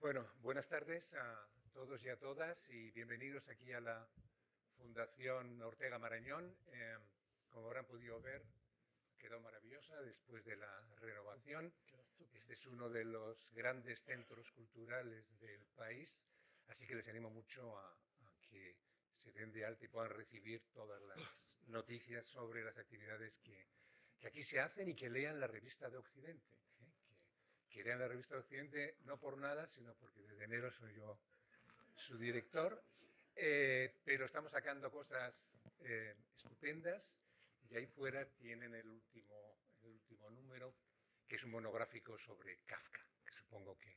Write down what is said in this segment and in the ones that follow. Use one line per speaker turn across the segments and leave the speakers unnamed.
Bueno, buenas tardes a todos y a todas y bienvenidos aquí a la Fundación Ortega Marañón. Como habrán podido ver, quedó maravillosa después de la renovación. Este es uno de los grandes centros culturales del país, así que les animo mucho a que se den de alta y puedan recibir todas las noticias sobre las actividades que aquí se hacen y que lean la revista de Occidente. Que lean la revista de Occidente no por nada, sino porque desde enero soy yo su director, pero estamos sacando cosas estupendas y ahí fuera tienen el último número, que es un monográfico sobre Kafka, que supongo que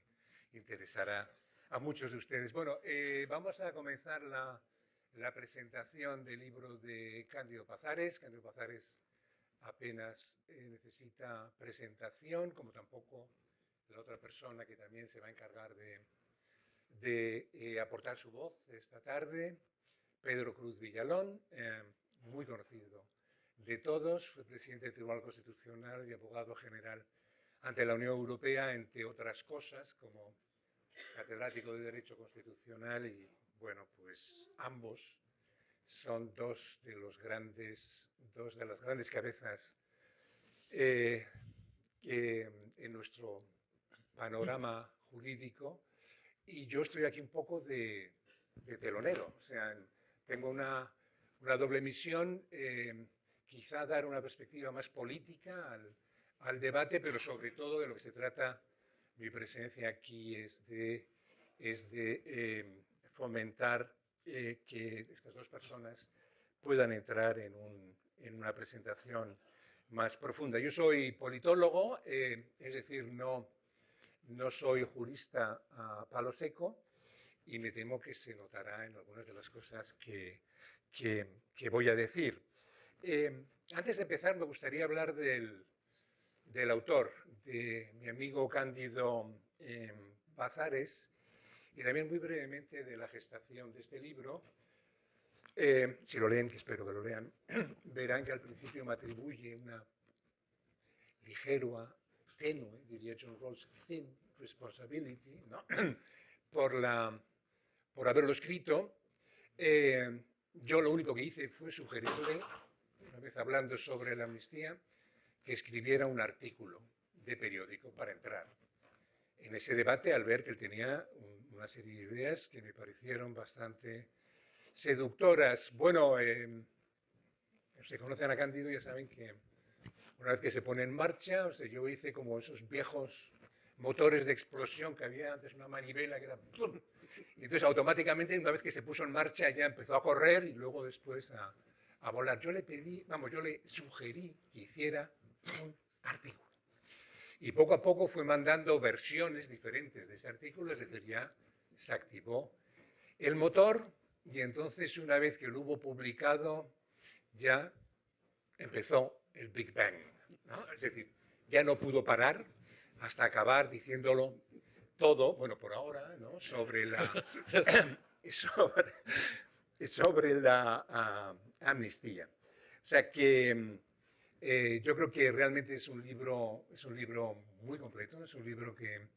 interesará a muchos de ustedes. Bueno, vamos a comenzar la presentación del libro de Cándido Pazares. Cándido Pazares apenas necesita presentación, como tampoco la otra persona que también se va a encargar de aportar su voz esta tarde, Pedro Cruz Villalón, muy conocido de todos, fue presidente del Tribunal Constitucional y abogado general ante la Unión Europea, entre otras cosas, como catedrático de Derecho Constitucional y, bueno, pues ambos son dos de las grandes cabezas en nuestro panorama jurídico, y yo estoy aquí un poco de telonero, o sea, tengo una doble misión, quizá dar una perspectiva más política al debate, pero sobre todo de lo que se trata mi presencia aquí es de fomentar que estas dos personas puedan entrar en una presentación más profunda. Yo soy politólogo, es decir, no soy jurista a palo seco y me temo que se notará en algunas de las cosas que voy a decir. Antes de empezar, me gustaría hablar del autor, de mi amigo Cándido Pazares, y también muy brevemente de la gestación de este libro. Si lo leen, que espero que lo lean, verán que al principio me atribuye una ligera, tenue, diría John Rawls, thin responsibility, ¿no? por haberlo escrito. Yo lo único que hice fue sugerirle, una vez hablando sobre la amnistía, que escribiera un artículo de periódico para entrar en ese debate, al ver que él tenía una serie de ideas que me parecieron bastante seductoras. Bueno, se conocen a Cándido, ya saben que una vez que se pone en marcha, o sea, yo hice como esos viejos motores de explosión que había antes, una manivela que era ¡pum! Y entonces automáticamente una vez que se puso en marcha ya empezó a correr y luego después a volar. Yo le pedí, yo le sugerí que hiciera un artículo. Y poco a poco fue mandando versiones diferentes de ese artículo, es decir, ya se activó el motor y entonces una vez que lo hubo publicado ya empezó el Big Bang, ¿no? Es decir, ya no pudo parar hasta acabar diciéndolo todo, bueno, por ahora, ¿no? sobre la amnistía. O sea que yo creo que realmente es un libro muy completo, es un libro que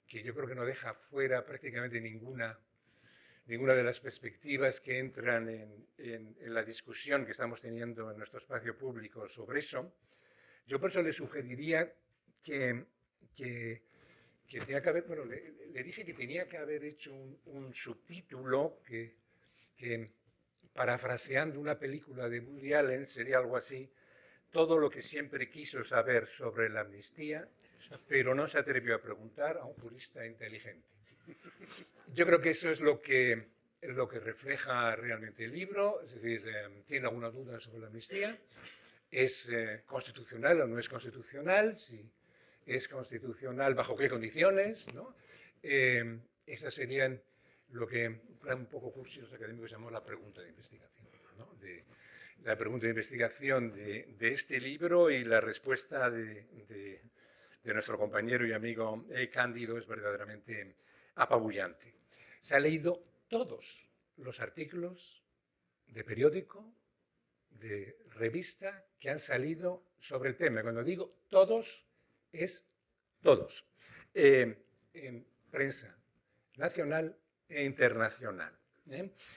yo creo que no deja fuera prácticamente ninguna de las perspectivas que entran en la discusión que estamos teniendo en nuestro espacio público sobre eso. Yo por eso le sugeriría que tenía que haber, bueno, le dije que tenía que haber hecho un subtítulo que, parafraseando una película de Woody Allen, sería algo así: todo lo que siempre quiso saber sobre la amnistía, pero no se atrevió a preguntar a un jurista inteligente. Yo creo que eso es lo que refleja realmente el libro, es decir, tiene alguna duda sobre la amnistía, es constitucional o no es constitucional, si es constitucional, bajo qué condiciones, ¿no? Esas serían lo que un poco cursi los académicos llamamos la pregunta de investigación, ¿no? La pregunta de investigación de este libro, y la respuesta de nuestro compañero y amigo Cándido es verdaderamente apabullante. Se ha leído todos los artículos de periódico, de revista que han salido sobre el tema. Cuando digo todos, es todos. En prensa nacional e internacional.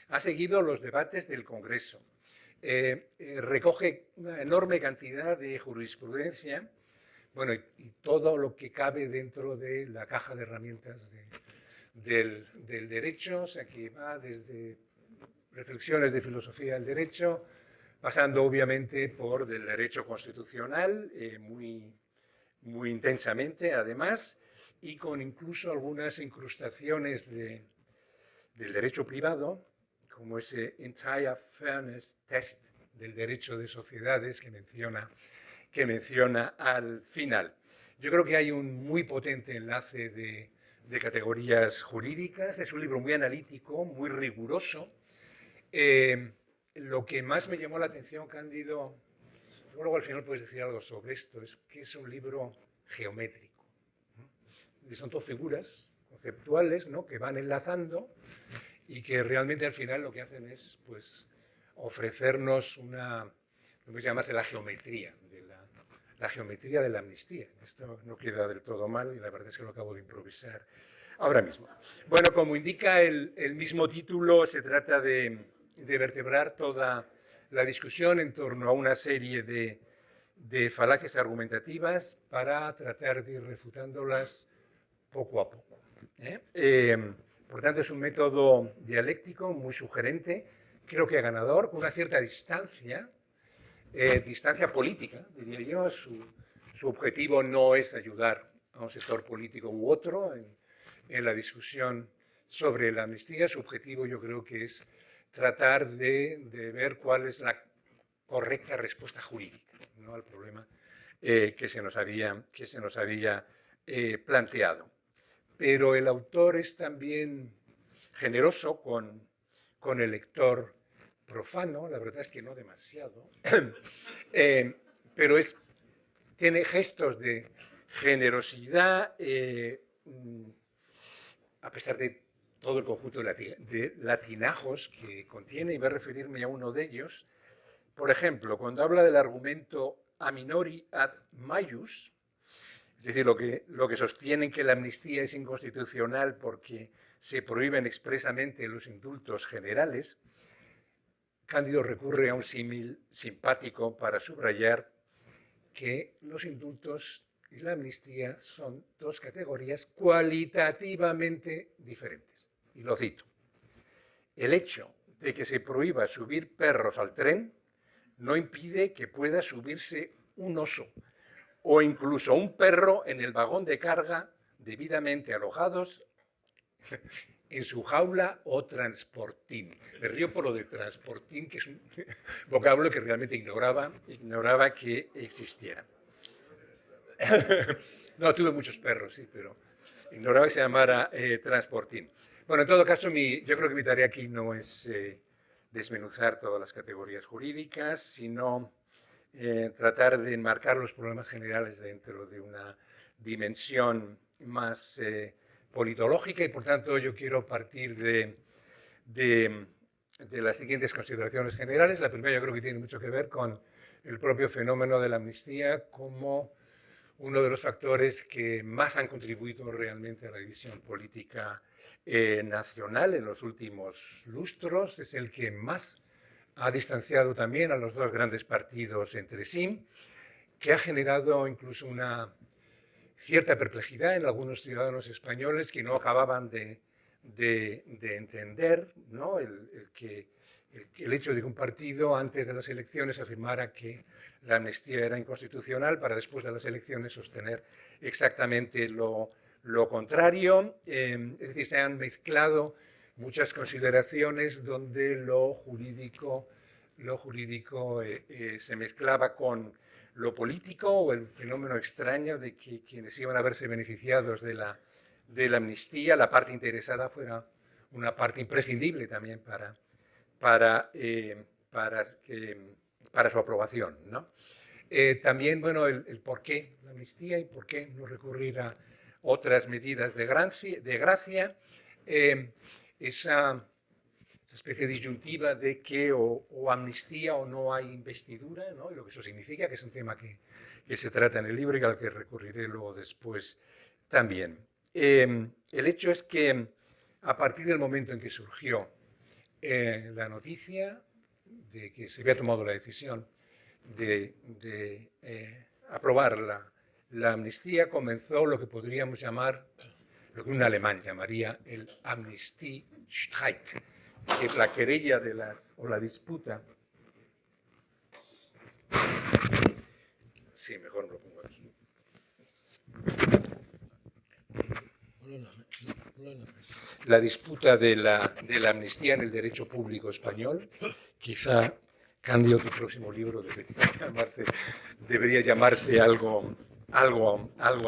Ha seguido los debates del Congreso. Recoge una enorme cantidad de jurisprudencia, bueno, y todo lo que cabe dentro de la caja de herramientas del derecho, o sea, que va desde reflexiones de filosofía del derecho, pasando obviamente por del derecho constitucional, muy intensamente además, y con incluso algunas incrustaciones del derecho privado, como ese Entire Fairness Test del derecho de sociedades que menciona al final. Yo creo que hay un muy potente enlace de categorías jurídicas. Es un libro muy analítico, muy riguroso. Lo que más me llamó la atención, Cándido, luego al final puedes decir algo sobre esto, es que es un libro geométrico. Son todo figuras conceptuales, ¿no?, que van enlazando y que realmente al final lo que hacen es, pues, ofrecernos lo que llamarse la geometría de la amnistía. Esto no queda del todo mal y la verdad es que lo acabo de improvisar ahora mismo. Bueno, como indica el mismo título, se trata de vertebrar toda la discusión en torno a una serie de falacias argumentativas para tratar de ir refutándolas poco a poco. Por tanto, es un método dialéctico muy sugerente, creo que ganador, con una cierta distancia política, diría yo. Su objetivo no es ayudar a un sector político u otro en la discusión sobre la amnistía. Su objetivo, yo creo que es tratar de ver cuál es la correcta respuesta jurídica, ¿no?, al problema que se nos había planteado. Pero el autor es también generoso con el lector profano, la verdad es que no demasiado, pero tiene gestos de generosidad, a pesar de todo el conjunto de latinajos que contiene, y voy a referirme a uno de ellos. Por ejemplo, cuando habla del argumento a minori ad maius, es decir, lo que sostienen que la amnistía es inconstitucional porque se prohíben expresamente los indultos generales, Cándido recurre a un símil simpático para subrayar que los indultos y la amnistía son dos categorías cualitativamente diferentes. Y lo cito: el hecho de que se prohíba subir perros al tren no impide que pueda subirse un oso o incluso un perro en el vagón de carga debidamente alojados en su jaula o transportín. Me río por lo de transportín, que es un vocablo que realmente ignoraba que existiera. No, tuve muchos perros, sí, pero ignoraba que se llamara transportín. Bueno, en todo caso, yo creo que mi tarea aquí no es desmenuzar todas las categorías jurídicas, sino tratar de enmarcar los problemas generales dentro de una dimensión más politológica, y por tanto yo quiero partir de las siguientes consideraciones generales. La primera, yo creo que tiene mucho que ver con el propio fenómeno de la amnistía como uno de los factores que más han contribuido realmente a la división política nacional en los últimos lustros. Es el que más ha distanciado también a los dos grandes partidos entre sí, que ha generado incluso una cierta perplejidad en algunos ciudadanos españoles que no acababan de entender, ¿no?, el hecho de que un partido antes de las elecciones afirmara que la amnistía era inconstitucional para después de las elecciones sostener exactamente lo contrario. Es decir, se han mezclado muchas consideraciones donde lo jurídico se mezclaba con lo político, o el fenómeno extraño de que quienes iban a verse beneficiados de la amnistía, la parte interesada, fuera una parte imprescindible también para su aprobación, ¿no? También, bueno, el por qué la amnistía y por qué no recurrir a otras medidas de gracia, esa especie de disyuntiva de que o amnistía o no hay investidura, ¿no?, y lo que eso significa, que es un tema que se trata en el libro y al que recurriré luego después también. El hecho es que a partir del momento en que surgió la noticia de que se había tomado la decisión de aprobar la amnistía, comenzó lo que podríamos llamar, lo que un alemán llamaría el Amnistiestreit, que es la querella o la disputa. Sí, mejor me lo pongo aquí. La disputa de la amnistía en el derecho público español. Quizá, Cándido, tu próximo libro debería llamarse algo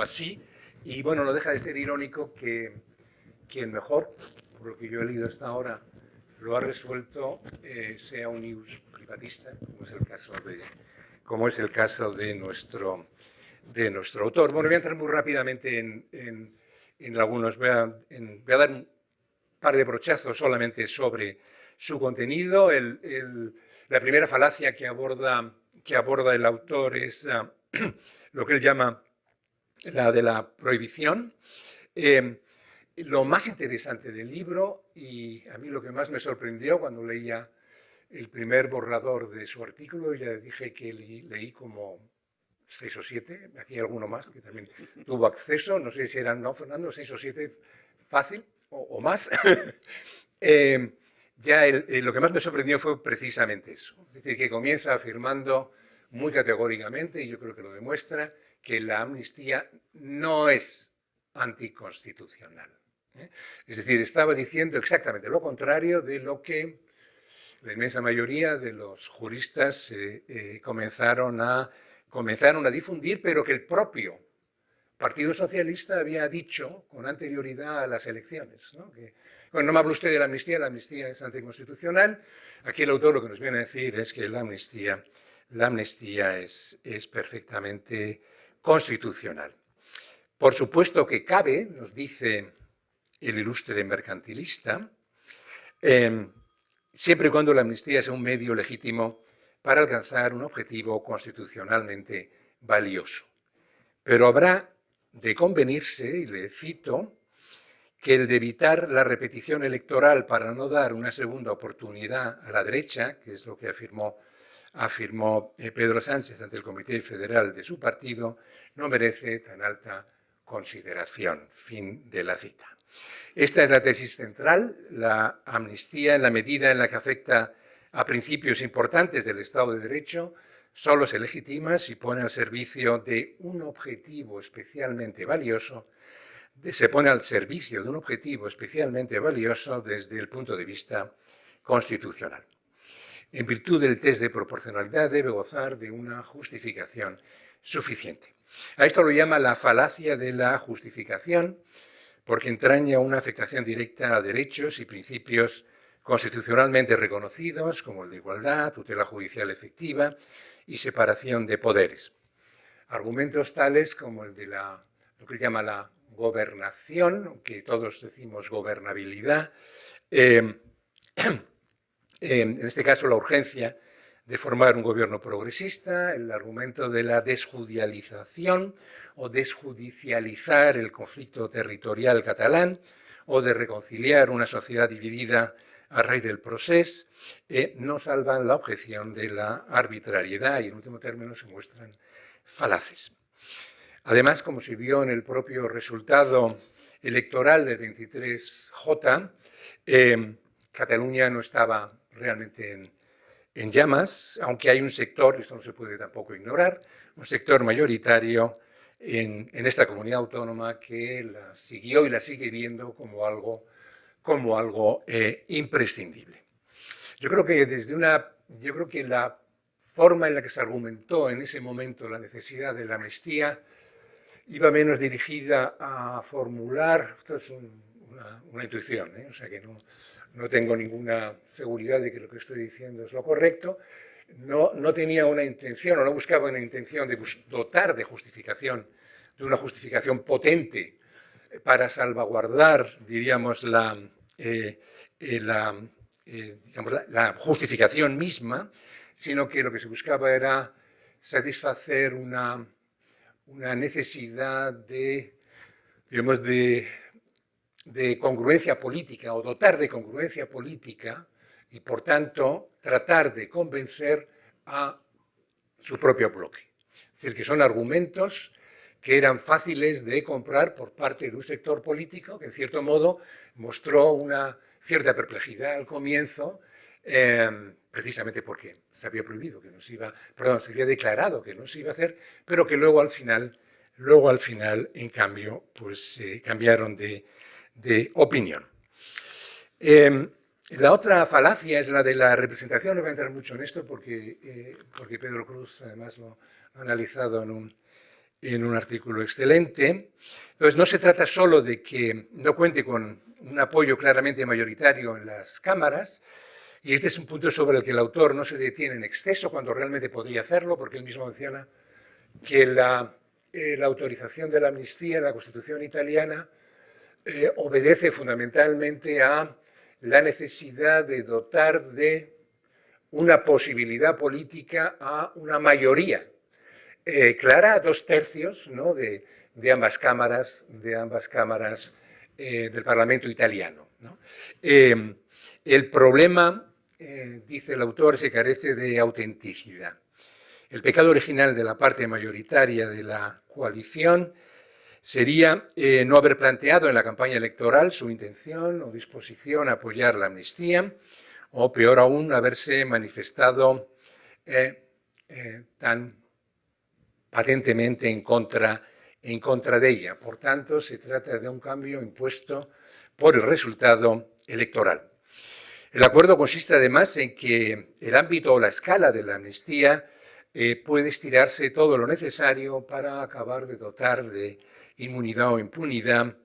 así. Y bueno, no deja de ser irónico que quien mejor, por lo que yo he leído hasta ahora, lo ha resuelto, sea un ius privatista, como es el caso de nuestro autor. Bueno, voy a entrar muy rápidamente en algunos. Voy a dar un par de brochazos solamente sobre su contenido. La primera falacia que aborda el autor es lo que él llama la de la prohibición. Lo más interesante del libro, y a mí lo que más me sorprendió cuando leía el primer borrador de su artículo, ya dije que leí como 6 o 7, aquí hay alguno más que también tuvo acceso, no sé si eran, no, Fernando, 6 o 7 fácil o más. Lo que más me sorprendió fue precisamente eso, es decir, que comienza afirmando muy categóricamente, y yo creo que lo demuestra, que la amnistía no es anticonstitucional. Es decir, estaba diciendo exactamente lo contrario de lo que la inmensa mayoría de los juristas comenzaron a difundir, pero que el propio Partido Socialista había dicho con anterioridad a las elecciones, ¿no? Bueno, no me habla usted de la amnistía es anticonstitucional. Aquí el autor lo que nos viene a decir es que la amnistía es perfectamente constitucional. Por supuesto que cabe, nos dice el ilustre mercantilista, siempre y cuando la amnistía sea un medio legítimo para alcanzar un objetivo constitucionalmente valioso. Pero habrá de convenirse, y le cito, que el de evitar la repetición electoral para no dar una segunda oportunidad a la derecha, que es lo que afirmó Pedro Sánchez ante el Comité Federal de su partido, no merece tan alta consideración. Fin de la cita. Esta es la tesis central. La amnistía, en la medida en la que afecta a principios importantes del Estado de Derecho, solo se legitima si pone al servicio de un objetivo especialmente valioso, desde el punto de vista constitucional. En virtud del test de proporcionalidad debe gozar de una justificación suficiente. A esto lo llama la falacia de la justificación, porque entraña una afectación directa a derechos y principios constitucionalmente reconocidos, como el de igualdad, tutela judicial efectiva y separación de poderes. Argumentos tales como el de lo que él llama la gobernación, que todos decimos gobernabilidad, en este caso la urgencia de formar un gobierno progresista, el argumento de la desjudicialización o desjudicializar el conflicto territorial catalán o de reconciliar una sociedad dividida a raíz del procés, no salvan la objeción de la arbitrariedad y, en último término, se muestran falaces. Además, como se vio en el propio resultado electoral del 23J, Cataluña no estaba realmente en llamas, aunque hay un sector, esto no se puede tampoco ignorar, un sector mayoritario en esta comunidad autónoma que la siguió y la sigue viendo como algo imprescindible. Yo creo que la forma en la que se argumentó en ese momento la necesidad de la amnistía iba menos dirigida a formular, esto es una intuición, o sea que no tengo ninguna seguridad de que lo que estoy diciendo es lo correcto, no tenía una intención o no buscaba una intención de dotar de una justificación potente para salvaguardar, diríamos, la justificación misma, sino que lo que se buscaba era satisfacer una necesidad de de congruencia política o dotar de congruencia política y, por tanto, tratar de convencer a su propio bloque. Es decir, que son argumentos que eran fáciles de comprar por parte de un sector político que, en cierto modo, mostró una cierta perplejidad al comienzo, precisamente porque se había prohibido que no se iba, perdón, se había declarado que no se iba a hacer, pero que luego al final, en cambio, pues cambiaron de opinión. La otra falacia es la de la representación. No voy a entrar mucho en esto porque Pedro Cruz además lo ha analizado en un artículo excelente. Entonces, no se trata solo de que no cuente con un apoyo claramente mayoritario en las cámaras, y este es un punto sobre el que el autor no se detiene en exceso cuando realmente podría hacerlo, porque él mismo menciona que la autorización de la amnistía en la Constitución italiana obedece fundamentalmente a la necesidad de dotar de una posibilidad política a una mayoría clara, a 2/3, ¿no?, de ambas cámaras del Parlamento italiano, ¿no? El problema, dice el autor, se carece de autenticidad. El pecado original de la parte mayoritaria de la coalición sería no haber planteado en la campaña electoral su intención o disposición a apoyar la amnistía, o peor aún, haberse manifestado tan patentemente en contra de ella. Por tanto, se trata de un cambio impuesto por el resultado electoral. El acuerdo consiste además en que el ámbito o la escala de la amnistía puede estirarse todo lo necesario para acabar de dotar de inmunidad o impunidad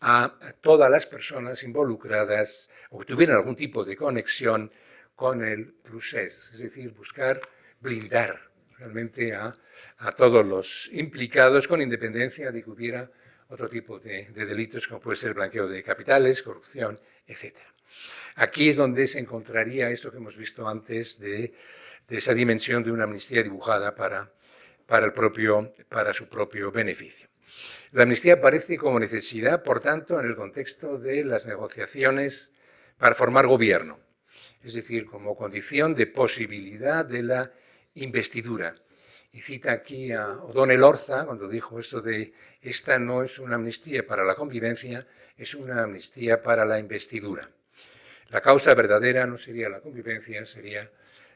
a todas las personas involucradas o que tuvieran algún tipo de conexión con el procés, es decir, buscar blindar realmente a todos los implicados, con independencia de que hubiera otro tipo de delitos, como puede ser blanqueo de capitales, corrupción, etc. Aquí es donde se encontraría esto que hemos visto antes de esa dimensión de una amnistía dibujada para su propio beneficio. La amnistía aparece como necesidad, por tanto, en el contexto de las negociaciones para formar gobierno, es decir, como condición de posibilidad de la investidura. Y cita aquí a O'Donnell Orza cuando dijo eso de esta no es una amnistía para la convivencia, es una amnistía para la investidura. La causa verdadera no sería la convivencia, sería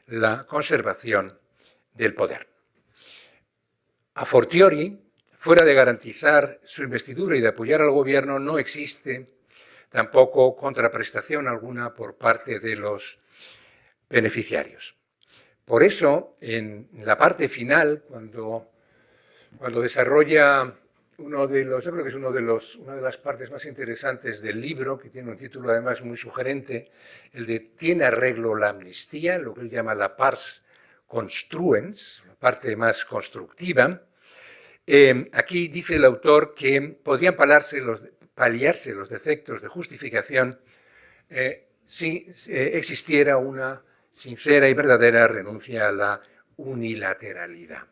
la conservación del poder. A fortiori, fuera de garantizar su investidura y de apoyar al gobierno, no existe tampoco contraprestación alguna por parte de los beneficiarios. Por eso, en la parte final, cuando desarrolla yo creo que es una de las partes más interesantes del libro, que tiene un título además muy sugerente, el de ¿tiene arreglo la amnistía?, lo que él llama la pars construens, la parte más constructiva. Aquí dice el autor que podrían paliarse los defectos de justificación si existiera una sincera y verdadera renuncia a la unilateralidad.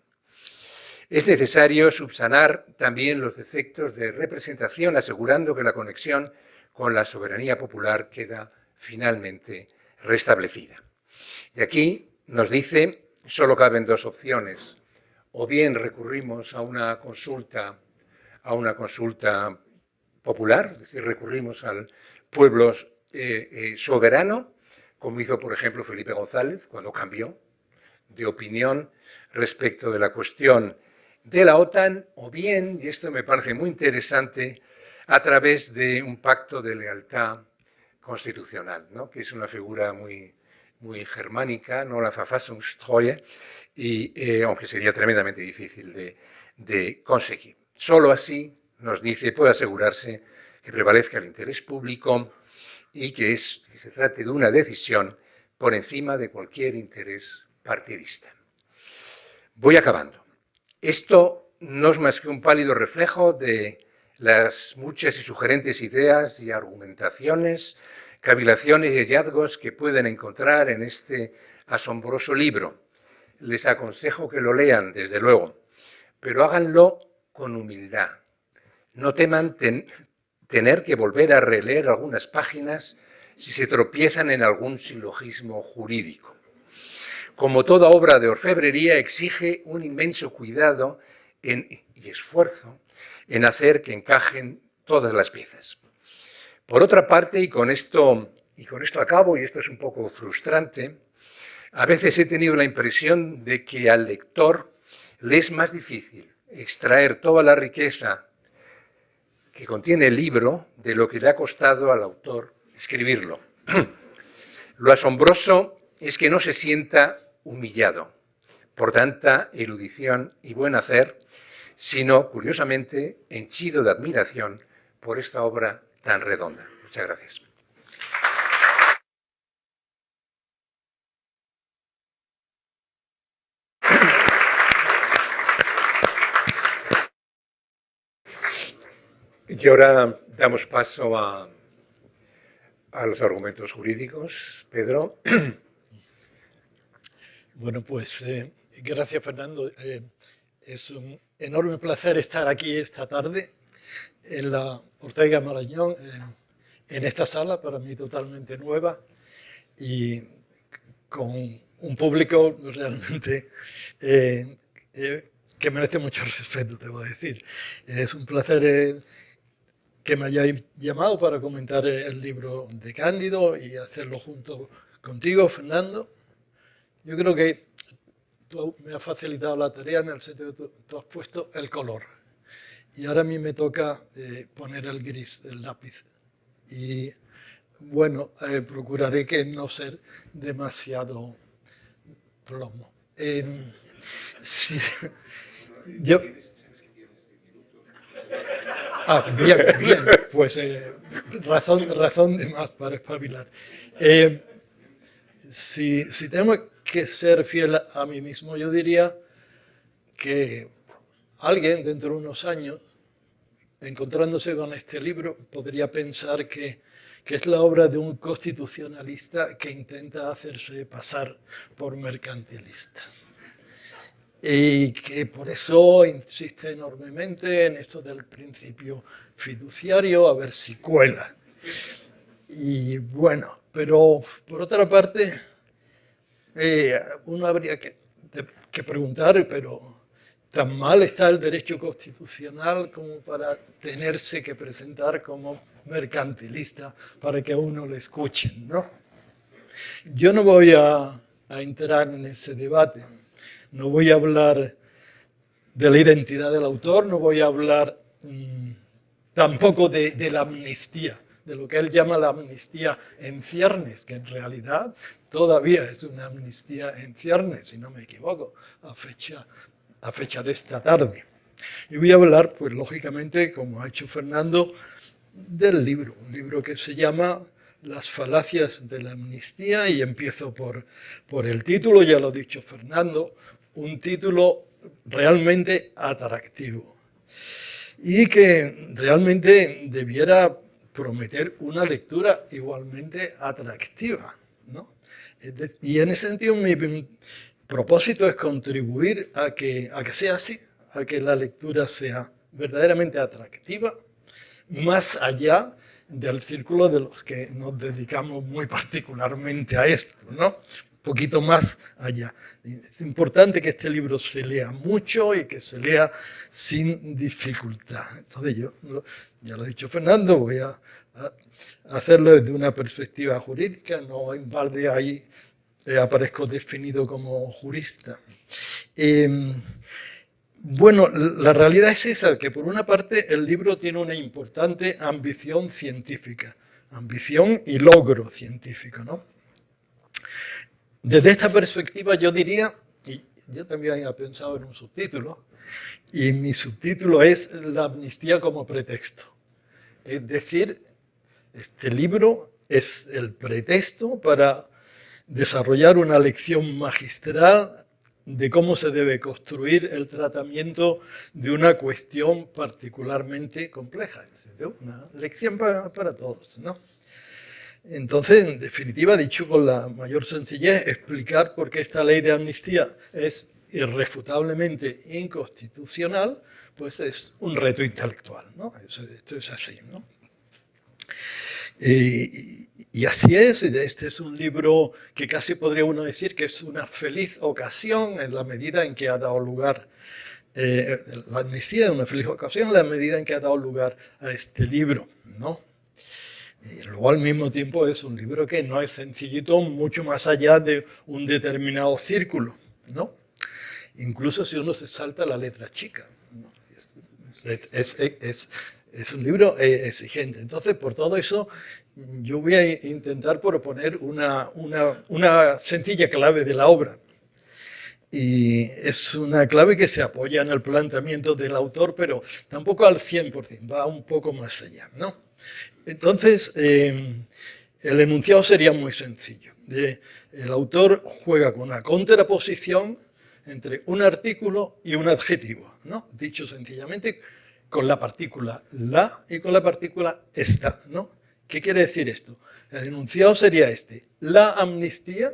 Es necesario subsanar también los defectos de representación, asegurando que la conexión con la soberanía popular queda finalmente restablecida. Y aquí nos dice, solo caben dos opciones: o bien recurrimos a una consulta popular, es decir, recurrimos al pueblo soberano, como hizo, por ejemplo, Felipe González cuando cambió de opinión respecto de la cuestión de la OTAN, o bien, y esto me parece muy interesante, a través de un pacto de lealtad constitucional, ¿no?, que es una figura muy germánica, no la Verfassungstreue, y aunque sería tremendamente difícil de conseguir. Solo así, nos dice, puede asegurarse que prevalezca el interés público y que se trate de una decisión por encima de cualquier interés partidista. Voy acabando. Esto no es más que un pálido reflejo de las muchas y sugerentes ideas y argumentaciones, cavilaciones y hallazgos que pueden encontrar en este asombroso libro. Les aconsejo que lo lean, desde luego, pero háganlo con humildad. No teman tener que volver a releer algunas páginas si se tropiezan en algún silogismo jurídico. Como toda obra de orfebrería, exige un inmenso cuidado y esfuerzo en hacer que encajen todas las piezas. Por otra parte, y con esto acabo, y esto es un poco frustrante, a veces he tenido la impresión de que al lector le es más difícil extraer toda la riqueza que contiene el libro de lo que le ha costado al autor escribirlo. Lo asombroso es que no se sienta humillado por tanta erudición y buen hacer, sino, curiosamente, henchido de admiración por esta obra tan redonda. Muchas gracias. Y ahora damos paso a los argumentos jurídicos. Pedro.
Bueno, pues gracias, Fernando. Es un enorme placer estar aquí esta tarde en la Ortega Marañón, en esta sala, para mí totalmente nueva, y con un público realmente que merece mucho respeto, debo decir. Es un placer que me hayáis llamado para comentar el libro de Cándido y hacerlo junto contigo, Fernando. Yo creo que tú me has facilitado la tarea en el sentido de que tú has puesto el color. Y ahora a mí me toca poner el gris, el lápiz. Y bueno, procuraré que no ser demasiado plomo. Sí, yo... bien, pues razón de más para espabilar. Si tengo que ser fiel a mí mismo, yo diría que alguien dentro de unos años, encontrándose con este libro, podría pensar que es la obra de un constitucionalista que intenta hacerse pasar por mercantilista. Y que por eso insiste enormemente en esto del principio fiduciario, a ver si cuela. Y bueno, pero por otra parte, uno habría que preguntar, pero ¿tan mal está el derecho constitucional como para tenerse que presentar como mercantilista para que a uno le escuchen, ¿no? Yo no voy a entrar en ese debate. No voy a hablar de la identidad del autor, no voy a hablar tampoco de la amnistía, de lo que él llama la amnistía en ciernes, que en realidad todavía es una amnistía en ciernes, si no me equivoco, a fecha de esta tarde. Y voy a hablar, pues lógicamente, como ha hecho Fernando, del libro, un libro que se llama Las falacias de la amnistía, y empiezo por el título, ya lo ha dicho Fernando, un título realmente atractivo y que realmente debiera prometer una lectura igualmente atractiva, ¿no? Y en ese sentido mi propósito es contribuir a que sea así, a que la lectura sea verdaderamente atractiva, más allá del círculo de los que nos dedicamos muy particularmente a esto, ¿no? Un poquito más allá. Es importante que este libro se lea mucho y que se lea sin dificultad. Entonces yo, ya lo ha dicho Fernando, voy a hacerlo desde una perspectiva jurídica, no en balde ahí aparezco definido como jurista. Bueno, la realidad es esa, que por una parte el libro tiene una importante ambición científica, ambición y logro científico, ¿no? Desde esta perspectiva yo diría, y yo también había pensado en un subtítulo, y mi subtítulo es La amnistía como pretexto. Es decir, este libro es el pretexto para desarrollar una lección magistral de cómo se debe construir el tratamiento de una cuestión particularmente compleja. Es una lección para todos, ¿no? Entonces, en definitiva, dicho con la mayor sencillez, explicar por qué esta ley de amnistía es irrefutablemente inconstitucional, pues es un reto intelectual, ¿no? Esto es así, ¿no? Y así es, este es un libro que casi podría uno decir que es una feliz ocasión en la medida en que ha dado lugar, la amnistía es una feliz ocasión en la medida en que ha dado lugar a este libro, ¿no? Y luego al mismo tiempo es un libro que no es sencillito, mucho más allá de un determinado círculo, ¿no? Incluso si uno se salta la letra chica, ¿no? Es un libro exigente. Entonces, por todo eso, yo voy a intentar proponer una sencilla clave de la obra. Y es una clave que se apoya en el planteamiento del autor, pero tampoco al 100%, va un poco más allá, ¿no? Entonces, el enunciado sería muy sencillo. El autor juega con una contraposición entre un artículo y un adjetivo, ¿no? Dicho sencillamente, con la partícula la y con la partícula esta, ¿no? ¿Qué quiere decir esto? El enunciado sería este: la amnistía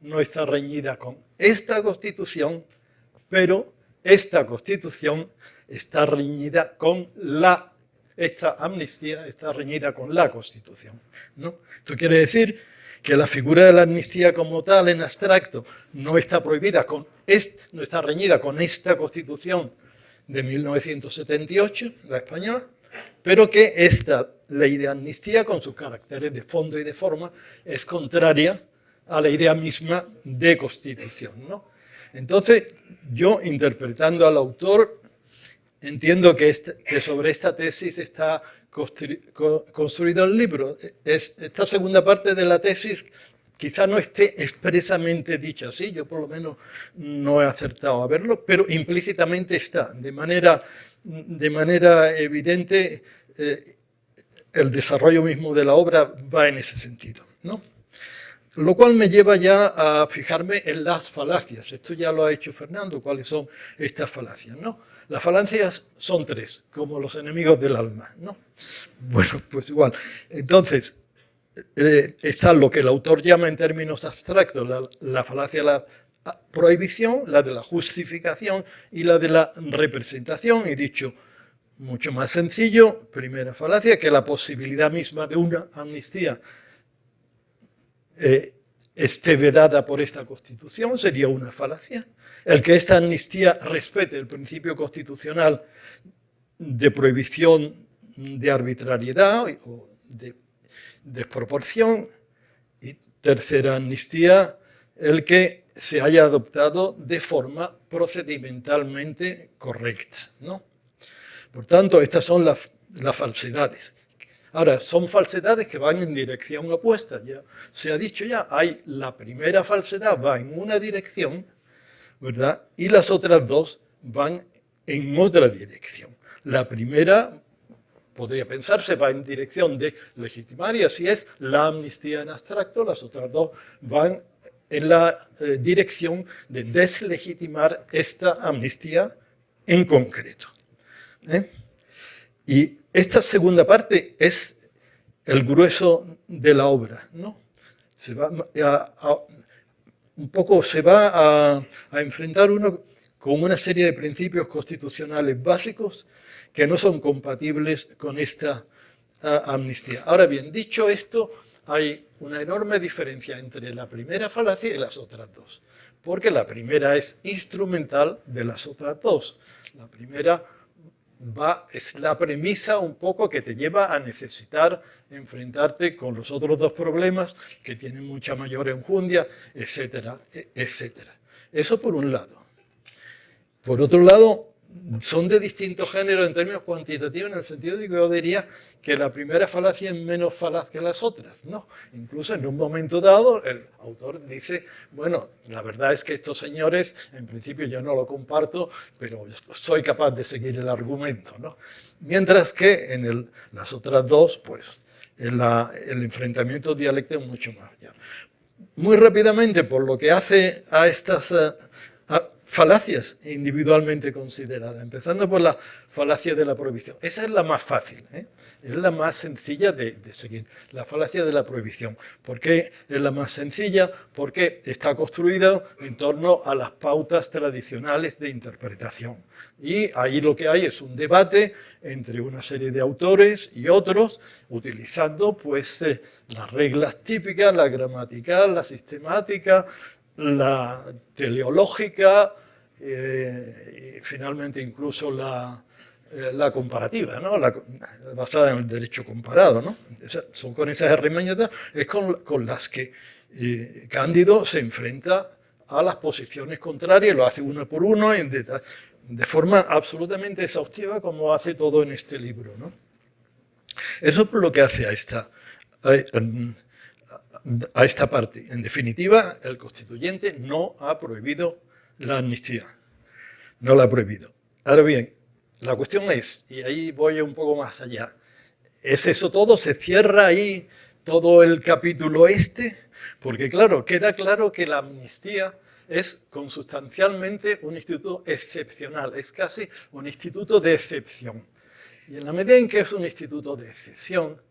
no está reñida con esta Constitución, pero esta Constitución está reñida con esta amnistía está reñida con la Constitución, ¿no? Esto quiere decir que la figura de la amnistía como tal, en abstracto, no está prohibida no está reñida con esta Constitución de 1978, la española, pero que esta ley de amnistía, con sus caracteres de fondo y de forma, es contraria a la idea misma de Constitución, ¿no? Entonces, yo, interpretando al autor, entiendo que sobre esta tesis está construido el libro. Esta segunda parte de la tesis quizá no esté expresamente dicha así, yo por lo menos no he acertado a verlo, pero implícitamente está. De manera evidente, el desarrollo mismo de la obra va en ese sentido, ¿no? Lo cual me lleva ya a fijarme en las falacias. Esto ya lo ha hecho Fernando, cuáles son estas falacias, ¿no? Las falacias son tres, como los enemigos del alma, ¿no? Bueno, pues igual. Entonces, está lo que el autor llama en términos abstractos la falacia de la prohibición, la de la justificación y la de la representación. Y dicho mucho más sencillo, primera falacia, que la posibilidad misma de una amnistía esté vedada por esta Constitución, sería una falacia. El que esta amnistía respete el principio constitucional de prohibición de arbitrariedad o de desproporción. Y tercera amnistía, el que se haya adoptado de forma procedimentalmente correcta, ¿no? Por tanto, estas son las falsedades. Ahora, son falsedades que van en dirección opuesta. Ya se ha dicho ya, la primera falsedad va en una dirección, ¿verdad? Y las otras dos van en otra dirección. La primera, podría pensarse, va en dirección de legitimar, y así es la amnistía en abstracto. Las otras dos van en la dirección de deslegitimar esta amnistía en concreto. Y esta segunda parte es el grueso de la obra, ¿no? Un poco se va a enfrentar uno con una serie de principios constitucionales básicos que no son compatibles con esta amnistía. Ahora bien, dicho esto, hay una enorme diferencia entre la primera falacia y las otras dos, porque la primera es instrumental de las otras dos. La primera es la premisa un poco que te lleva a necesitar enfrentarte con los otros dos problemas que tienen mucha mayor enjundia, etcétera, etcétera. Eso por un lado. Por otro lado, son de distinto género en términos cuantitativos, en el sentido de que yo diría que la primera falacia es menos falaz que las otras, ¿no? Incluso en un momento dado el autor dice, bueno, la verdad es que estos señores, en principio yo no lo comparto, pero soy capaz de seguir el argumento, ¿no? Mientras que en las otras dos, pues el enfrentamiento dialéctico es mucho mayor. Muy rápidamente, por lo que hace a estas falacias individualmente consideradas, empezando por la falacia de la prohibición. Esa es la más fácil, ¿eh? es la más sencilla de seguir, la falacia de la prohibición. ¿Por qué es la más sencilla? Porque está construida en torno a las pautas tradicionales de interpretación. Y ahí lo que hay es un debate entre una serie de autores y otros, utilizando pues las reglas típicas, la gramatical, la sistemática, la teleológica, y finalmente incluso la comparativa, ¿no? Basada en el derecho comparado, ¿no? Son con esas herramientas es con las que Cándido se enfrenta a las posiciones contrarias, lo hace uno por uno, de forma absolutamente exhaustiva, como hace todo en este libro, ¿no? Eso es lo que hace a esta parte. En definitiva, el constituyente no ha prohibido la amnistía. No la ha prohibido. Ahora bien, la cuestión es, y ahí voy un poco más allá, ¿es eso todo? ¿Se cierra ahí todo el capítulo este? Porque claro, queda claro que la amnistía es consustancialmente un instituto excepcional, es casi un instituto de excepción. Y en la medida en que es un instituto de excepción,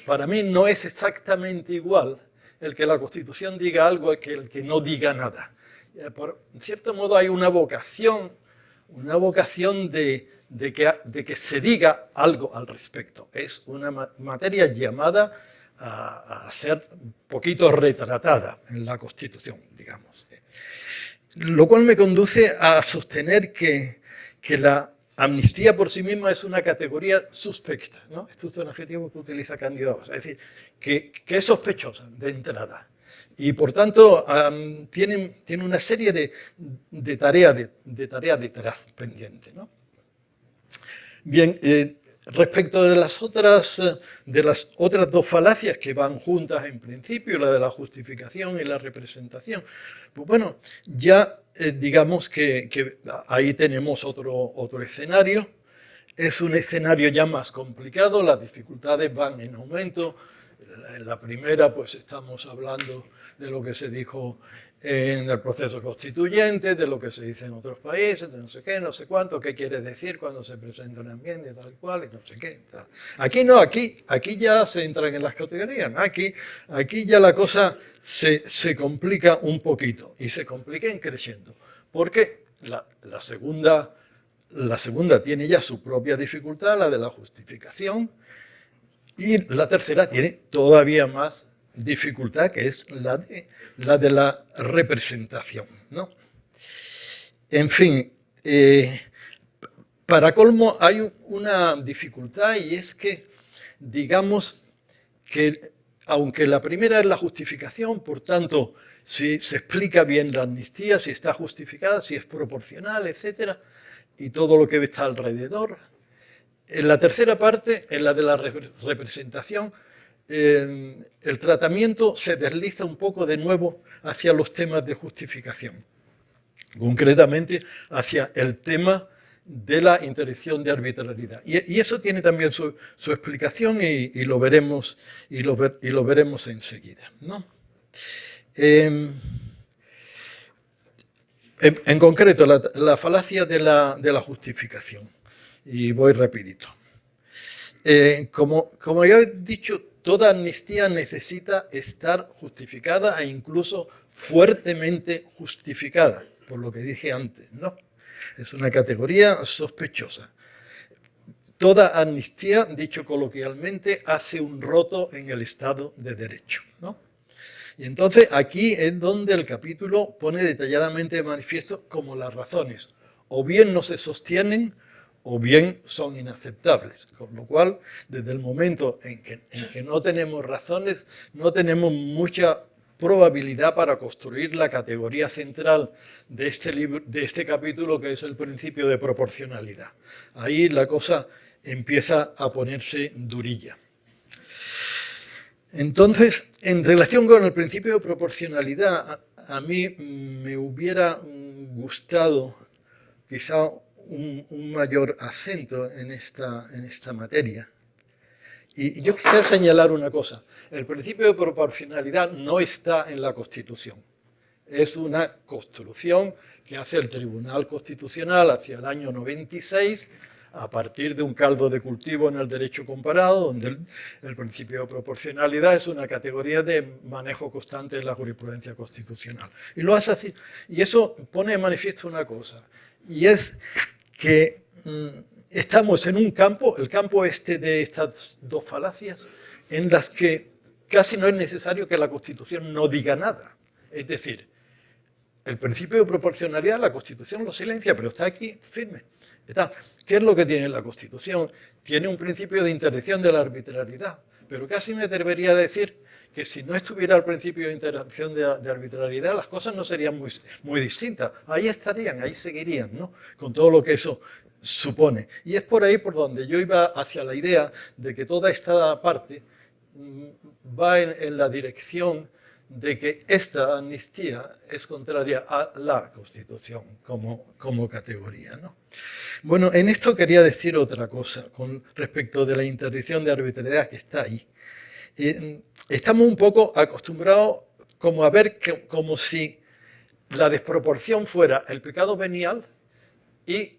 para mí no es exactamente igual el que la Constitución diga algo que el que no diga nada. Por cierto modo hay una vocación de que se diga algo al respecto. Es una materia llamada a ser un poquito retratada en la Constitución, digamos. Lo cual me conduce a sostener que la amnistía por sí misma es una categoría suspecta, ¿no? Esto es un adjetivo que utiliza Cándido, es decir, que es sospechosa de entrada. Y por tanto tiene una serie de tareas detrás pendientes, ¿no? Bien, respecto de las otras dos falacias que van juntas en principio, la de la justificación y la representación, pues bueno, ya digamos que ahí tenemos otro escenario. Es un escenario ya más complicado, las dificultades van en aumento. En la primera, pues estamos hablando de lo que se dijo en el proceso constituyente, de lo que se dice en otros países, de no sé qué, no sé cuánto, qué quiere decir cuando se presenta un ambiente tal cual, y no sé qué. Tal. Aquí no, aquí ya se entran en las categorías, ¿no? Aquí ya la cosa se complica un poquito, y se complica en creciendo, porque la segunda tiene ya su propia dificultad, la de la justificación, y la tercera tiene todavía más dificultad, que es la de la representación, ¿no? En fin, para colmo hay una dificultad, y es que, digamos que aunque la primera es la justificación, por tanto, si se explica bien la amnistía, si está justificada, si es proporcional, etcétera, y todo lo que está alrededor, en la tercera parte, en la de la representación, el tratamiento se desliza un poco de nuevo hacia los temas de justificación, concretamente hacia el tema de la interdicción de arbitrariedad. Y eso tiene también su explicación, y lo veremos enseguida, ¿no? En concreto, la falacia de la justificación. Y voy rapidito. Como ya he dicho, toda amnistía necesita estar justificada e incluso fuertemente justificada, por lo que dije antes, ¿no? Es una categoría sospechosa. Toda amnistía, dicho coloquialmente, hace un roto en el Estado de Derecho, ¿no? Y entonces aquí es donde el capítulo pone detalladamente de manifiesto como las razones o bien no se sostienen o bien son inaceptables. Con lo cual, desde el momento en que no tenemos razones, no tenemos mucha probabilidad para construir la categoría central de este libro, de este capítulo, que es el principio de proporcionalidad. Ahí la cosa empieza a ponerse durilla. Entonces, en relación con el principio de proporcionalidad, a mí me hubiera gustado quizá un mayor acento en esta materia. Y yo quisiera señalar una cosa. El principio de proporcionalidad no está en la Constitución. Es una construcción que hace el Tribunal Constitucional hacia el año 96, a partir de un caldo de cultivo en el derecho comparado, donde el principio de proporcionalidad es una categoría de manejo constante en la jurisprudencia constitucional. Y lo hace así. Y eso pone de manifiesto una cosa, y es que estamos en un campo, el campo este de estas dos falacias, en las que casi no es necesario que la Constitución no diga nada. Es decir, el principio de proporcionalidad, la Constitución lo silencia, pero está aquí firme. ¿Qué es lo que tiene la Constitución? Tiene un principio de interdicción de la arbitrariedad, pero casi me atrevería a decir que si no estuviera el principio de interdicción de arbitrariedad, las cosas no serían muy distintas. Ahí estarían, ahí seguirían, ¿no? Con todo lo que eso supone. Y es por ahí por donde yo iba hacia la idea de que toda esta parte va en la dirección de que esta amnistía es contraria a la Constitución como categoría, ¿no? Bueno, en esto quería decir otra cosa con respecto de la interdicción de arbitrariedad que está ahí. Estamos un poco acostumbrados como a ver como si la desproporción fuera el pecado venial y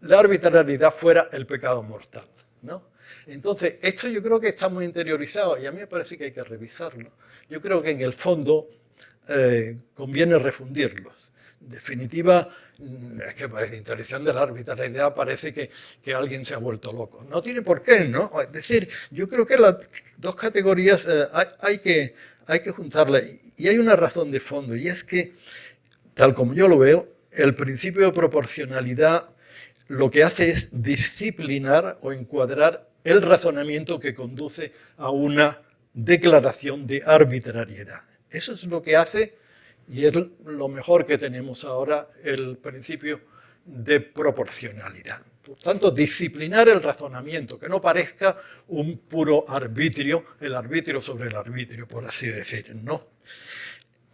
la arbitrariedad fuera el pecado mortal, ¿no? Entonces, esto yo creo que está muy interiorizado y a mí me parece que hay que revisarlo. Yo creo que en el fondo conviene refundirlos. En definitiva, es que parece interdicción de la arbitrariedad, parece que alguien se ha vuelto loco. No tiene por qué, ¿no? Es decir, yo creo que las dos categorías hay que juntarlas. Y hay una razón de fondo, y es que, tal como yo lo veo, el principio de proporcionalidad lo que hace es disciplinar o encuadrar el razonamiento que conduce a una declaración de arbitrariedad. Eso es lo que hace, y es lo mejor que tenemos ahora, el principio de proporcionalidad. Por tanto, disciplinar el razonamiento, que no parezca un puro arbitrio, el arbitrio sobre el arbitrio, por así decir, ¿no?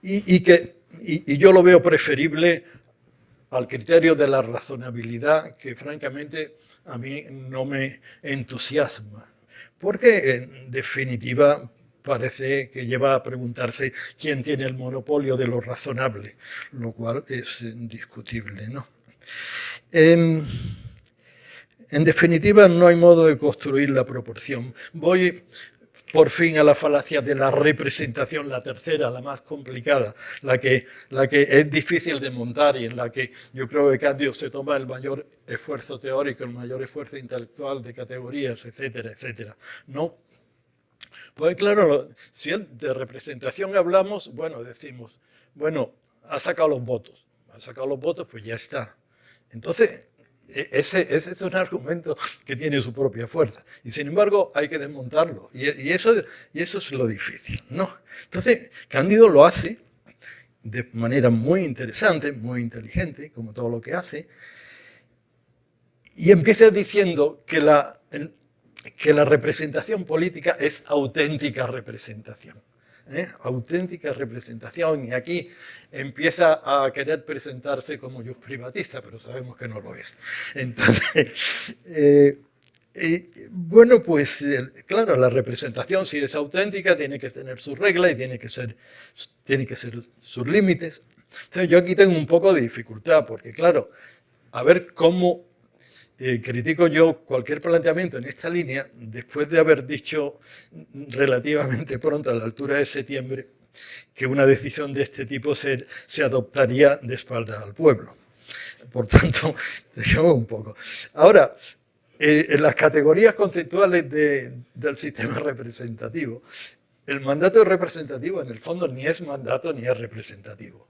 Y yo lo veo preferible al criterio de la razonabilidad, que francamente a mí no me entusiasma, porque en definitiva parece que lleva a preguntarse quién tiene el monopolio de lo razonable, lo cual es indiscutible, ¿no? En definitiva, no hay modo de construir la proporción. Voy por fin a la falacia de la representación, la tercera, la más complicada, la que es difícil de montar y en la que yo creo que Cándido se toma el mayor esfuerzo teórico, el mayor esfuerzo intelectual de categorías, etcétera, etcétera. ¿No? Pues claro, si de representación hablamos, bueno, decimos, bueno, ha sacado los votos, pues ya está. Entonces, ese es un argumento que tiene su propia fuerza. Y sin embargo, hay que desmontarlo. Y eso es lo difícil, ¿no? Entonces, Cándido lo hace de manera muy interesante, muy inteligente, como todo lo que hace, y empieza diciendo que la representación política es auténtica representación. Auténtica representación, y aquí empieza a querer presentarse como jus privatista, pero sabemos que no lo es. Entonces, bueno, pues claro, la representación, si es auténtica, tiene que tener sus reglas y tiene que ser sus límites. Entonces yo aquí tengo un poco de dificultad, porque claro, a ver cómo critico yo cualquier planteamiento en esta línea después de haber dicho relativamente pronto, a la altura de septiembre, que una decisión de este tipo se adoptaría de espaldas al pueblo. Por tanto, dejemos un poco. Ahora, en las categorías conceptuales del sistema representativo, el mandato representativo en el fondo ni es mandato ni es representativo.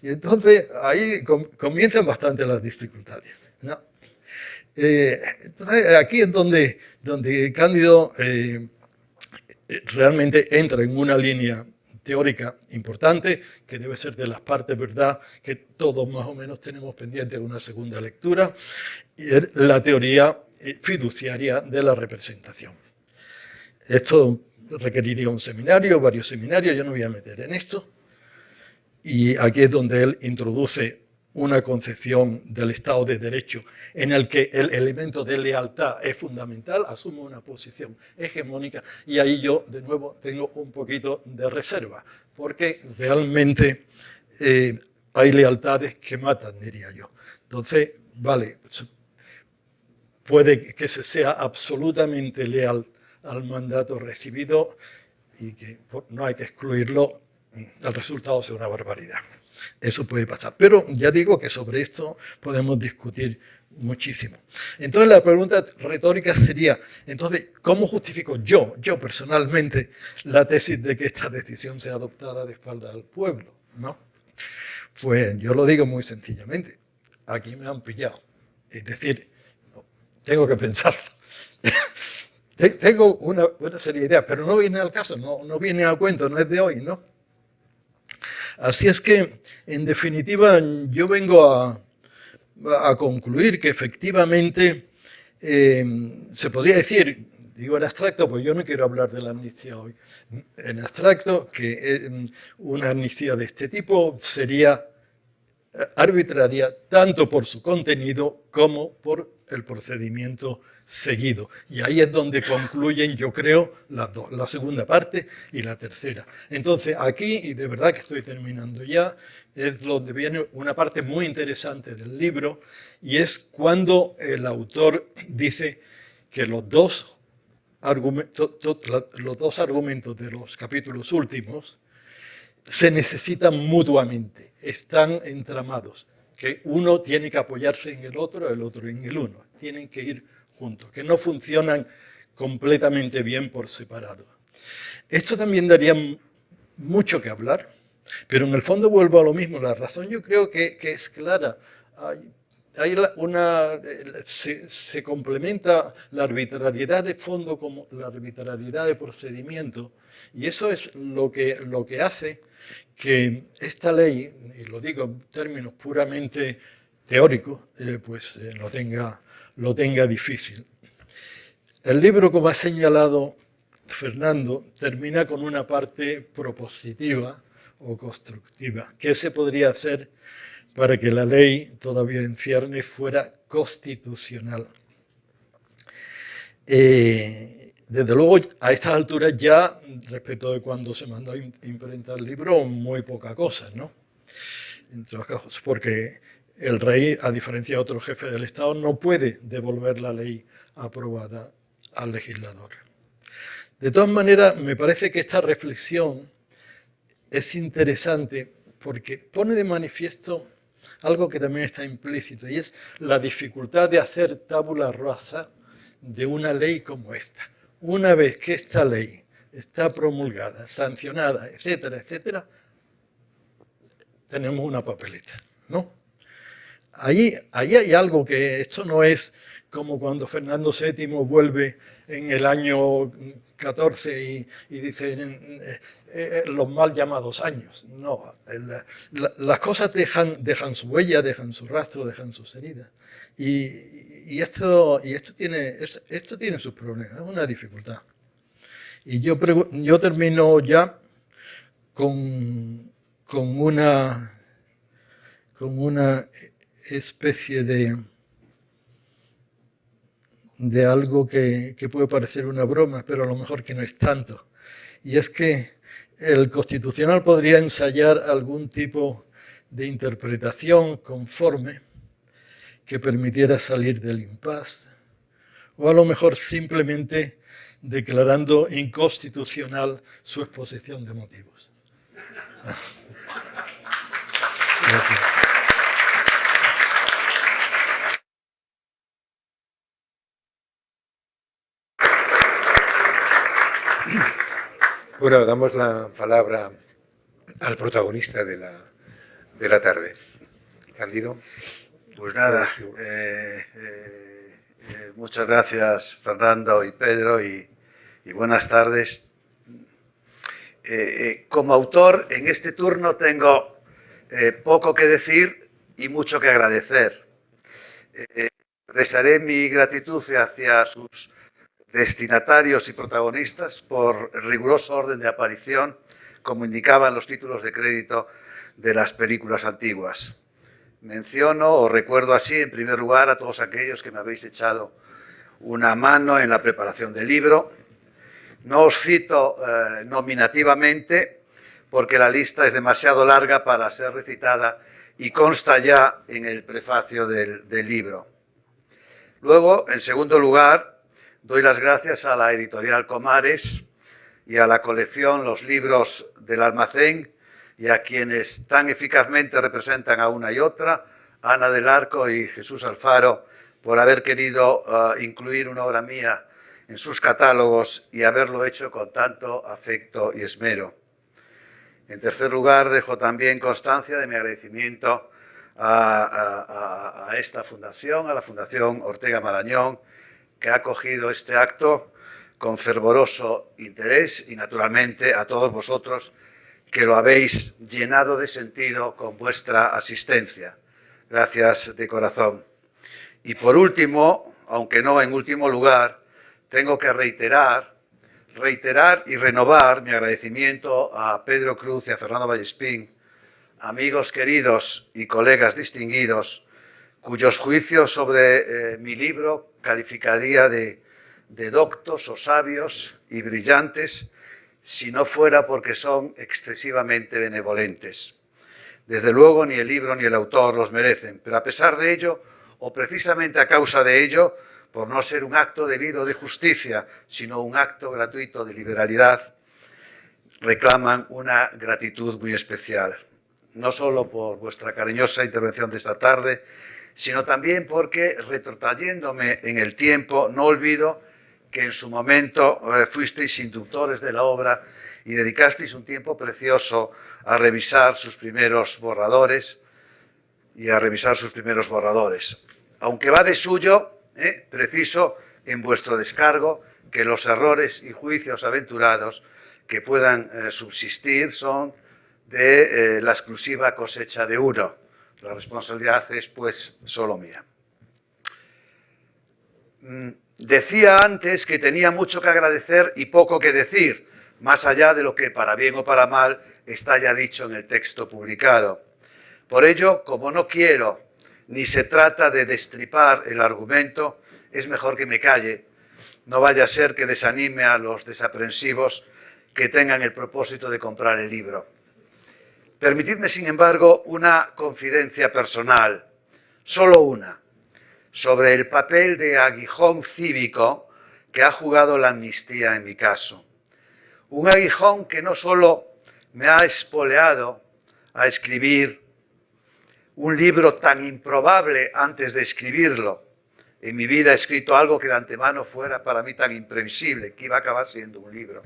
Y entonces ahí comienzan bastante las dificultades, ¿no? Entonces, aquí es donde Cándido realmente entra en una línea teórica importante, que debe ser de las partes, ¿verdad?, que todos más o menos tenemos pendiente de una segunda lectura, y es la teoría fiduciaria de la representación. Esto requeriría un seminario, varios seminarios, yo no voy a meter en esto, y aquí es donde él introduce una concepción del Estado de Derecho en el que el elemento de lealtad es fundamental, asume una posición hegemónica, y ahí yo de nuevo tengo un poquito de reserva, porque realmente hay lealtades que matan, diría yo. Entonces, vale, puede que se sea absolutamente leal al mandato recibido y que no hay que excluirlo, el resultado sea una barbaridad. Eso puede pasar. Pero ya digo que sobre esto podemos discutir muchísimo. Entonces la pregunta retórica sería, entonces, ¿cómo justifico yo personalmente, la tesis de que esta decisión sea adoptada de espaldas al pueblo? ¿No? Pues yo lo digo muy sencillamente. Aquí me han pillado. Es decir, tengo que pensarlo. Tengo una serie de ideas, pero no viene al caso, no viene a cuento, no es de hoy, ¿no? Así es que, en definitiva, yo vengo a concluir que efectivamente se podría decir, digo en abstracto, pues yo no quiero hablar de la amnistía hoy, en abstracto, que una amnistía de este tipo sería arbitraria tanto por su contenido como por el procedimiento seguido. Y ahí es donde concluyen, yo creo, la segunda parte y la tercera. Entonces, aquí, y de verdad que estoy terminando ya, es donde viene una parte muy interesante del libro, y es cuando el autor dice que los dos argumentos de los capítulos últimos se necesitan mutuamente, están entramados, que uno tiene que apoyarse en el otro en el uno, tienen que ir juntos, que no funcionan completamente bien por separado. Esto también daría mucho que hablar, pero en el fondo vuelvo a lo mismo, la razón yo creo que es clara. Se complementa la arbitrariedad de fondo como la arbitrariedad de procedimiento, y eso es lo que hace que esta ley, y lo digo en términos puramente teóricos, lo tenga difícil. El libro, como ha señalado Fernando, termina con una parte propositiva o constructiva. ¿Qué se podría hacer para que la ley, todavía en ciernes, fuera constitucional? Desde luego, a estas alturas ya, respecto de cuando se mandó a imprentar el libro, muy poca cosa, ¿no? Entre los casos, porque el rey, a diferencia de otros jefes del Estado, no puede devolver la ley aprobada al legislador. De todas maneras, me parece que esta reflexión es interesante porque pone de manifiesto algo que también está implícito, y es la dificultad de hacer tabula rasa de una ley como esta. Una vez que esta ley está promulgada, sancionada, etcétera, etcétera, tenemos una papeleta, ¿no? Ahí hay algo que esto no es como cuando Fernando VII vuelve en el año 14 y dice los mal llamados años. No, las cosas dejan su huella, dejan su rastro, dejan sus heridas. Y esto tiene sus problemas, es una dificultad. Y yo termino ya con una especie de algo que puede parecer una broma, pero a lo mejor que no es tanto. Y es que el Constitucional podría ensayar algún tipo de interpretación conforme que permitiera salir del impasse, o a lo mejor simplemente declarando inconstitucional su exposición de motivos. Gracias.
Bueno, damos la palabra al protagonista de la tarde. Cándido.
Pues nada, muchas gracias Fernando y Pedro y buenas tardes. Como autor, en este turno tengo poco que decir y mucho que agradecer. Expresaré mi gratitud hacia sus destinatarios y protagonistas por riguroso orden de aparición, como indicaban los títulos de crédito de las películas antiguas. Menciono o recuerdo así, en primer lugar, a todos aquellos que me habéis echado una mano en la preparación del libro. No os cito nominativamente porque la lista es demasiado larga para ser recitada y consta ya en el prefacio del libro. Luego, en segundo lugar, doy las gracias a la editorial Comares y a la colección Los Libros del Almacén y a quienes tan eficazmente representan a una y otra, Ana del Arco y Jesús Alfaro, por haber querido incluir una obra mía en sus catálogos y haberlo hecho con tanto afecto y esmero. En tercer lugar, dejo también constancia de mi agradecimiento a esta fundación, a la Fundación Ortega Marañón, que ha acogido este acto con fervoroso interés y, naturalmente, a todos vosotros que lo habéis llenado de sentido con vuestra asistencia. Gracias de corazón. Y por último, aunque no en último lugar, tengo que reiterar y renovar mi agradecimiento a Pedro Cruz y a Fernando Vallespín, amigos queridos y colegas distinguidos, cuyos juicios sobre mi libro calificaría de doctos o sabios y brillantes, si no fuera porque son excesivamente benevolentes. Desde luego ni el libro ni el autor los merecen, pero a pesar de ello, o precisamente a causa de ello, por no ser un acto debido de justicia, sino un acto gratuito de liberalidad, reclaman una gratitud muy especial. No solo por vuestra cariñosa intervención de esta tarde, sino también porque, retrotrayéndome en el tiempo, no olvido que en su momento fuisteis inductores de la obra y dedicasteis un tiempo precioso a revisar sus primeros borradores Aunque va de suyo, preciso en vuestro descargo que los errores y juicios aventurados que puedan subsistir son de la exclusiva cosecha de uno. La responsabilidad es, pues, solo mía. Decía antes que tenía mucho que agradecer y poco que decir, más allá de lo que, para bien o para mal, está ya dicho en el texto publicado. Por ello, como no quiero ni se trata de destripar el argumento, es mejor que me calle. No vaya a ser que desanime a los desaprensivos que tengan el propósito de comprar el libro. Permitidme, sin embargo, una confidencia personal, solo una, sobre el papel de aguijón cívico que ha jugado la amnistía en mi caso. Un aguijón que no solo me ha espoleado a escribir un libro tan improbable antes de escribirlo. En mi vida he escrito algo que de antemano fuera para mí tan imprevisible, que iba a acabar siendo un libro,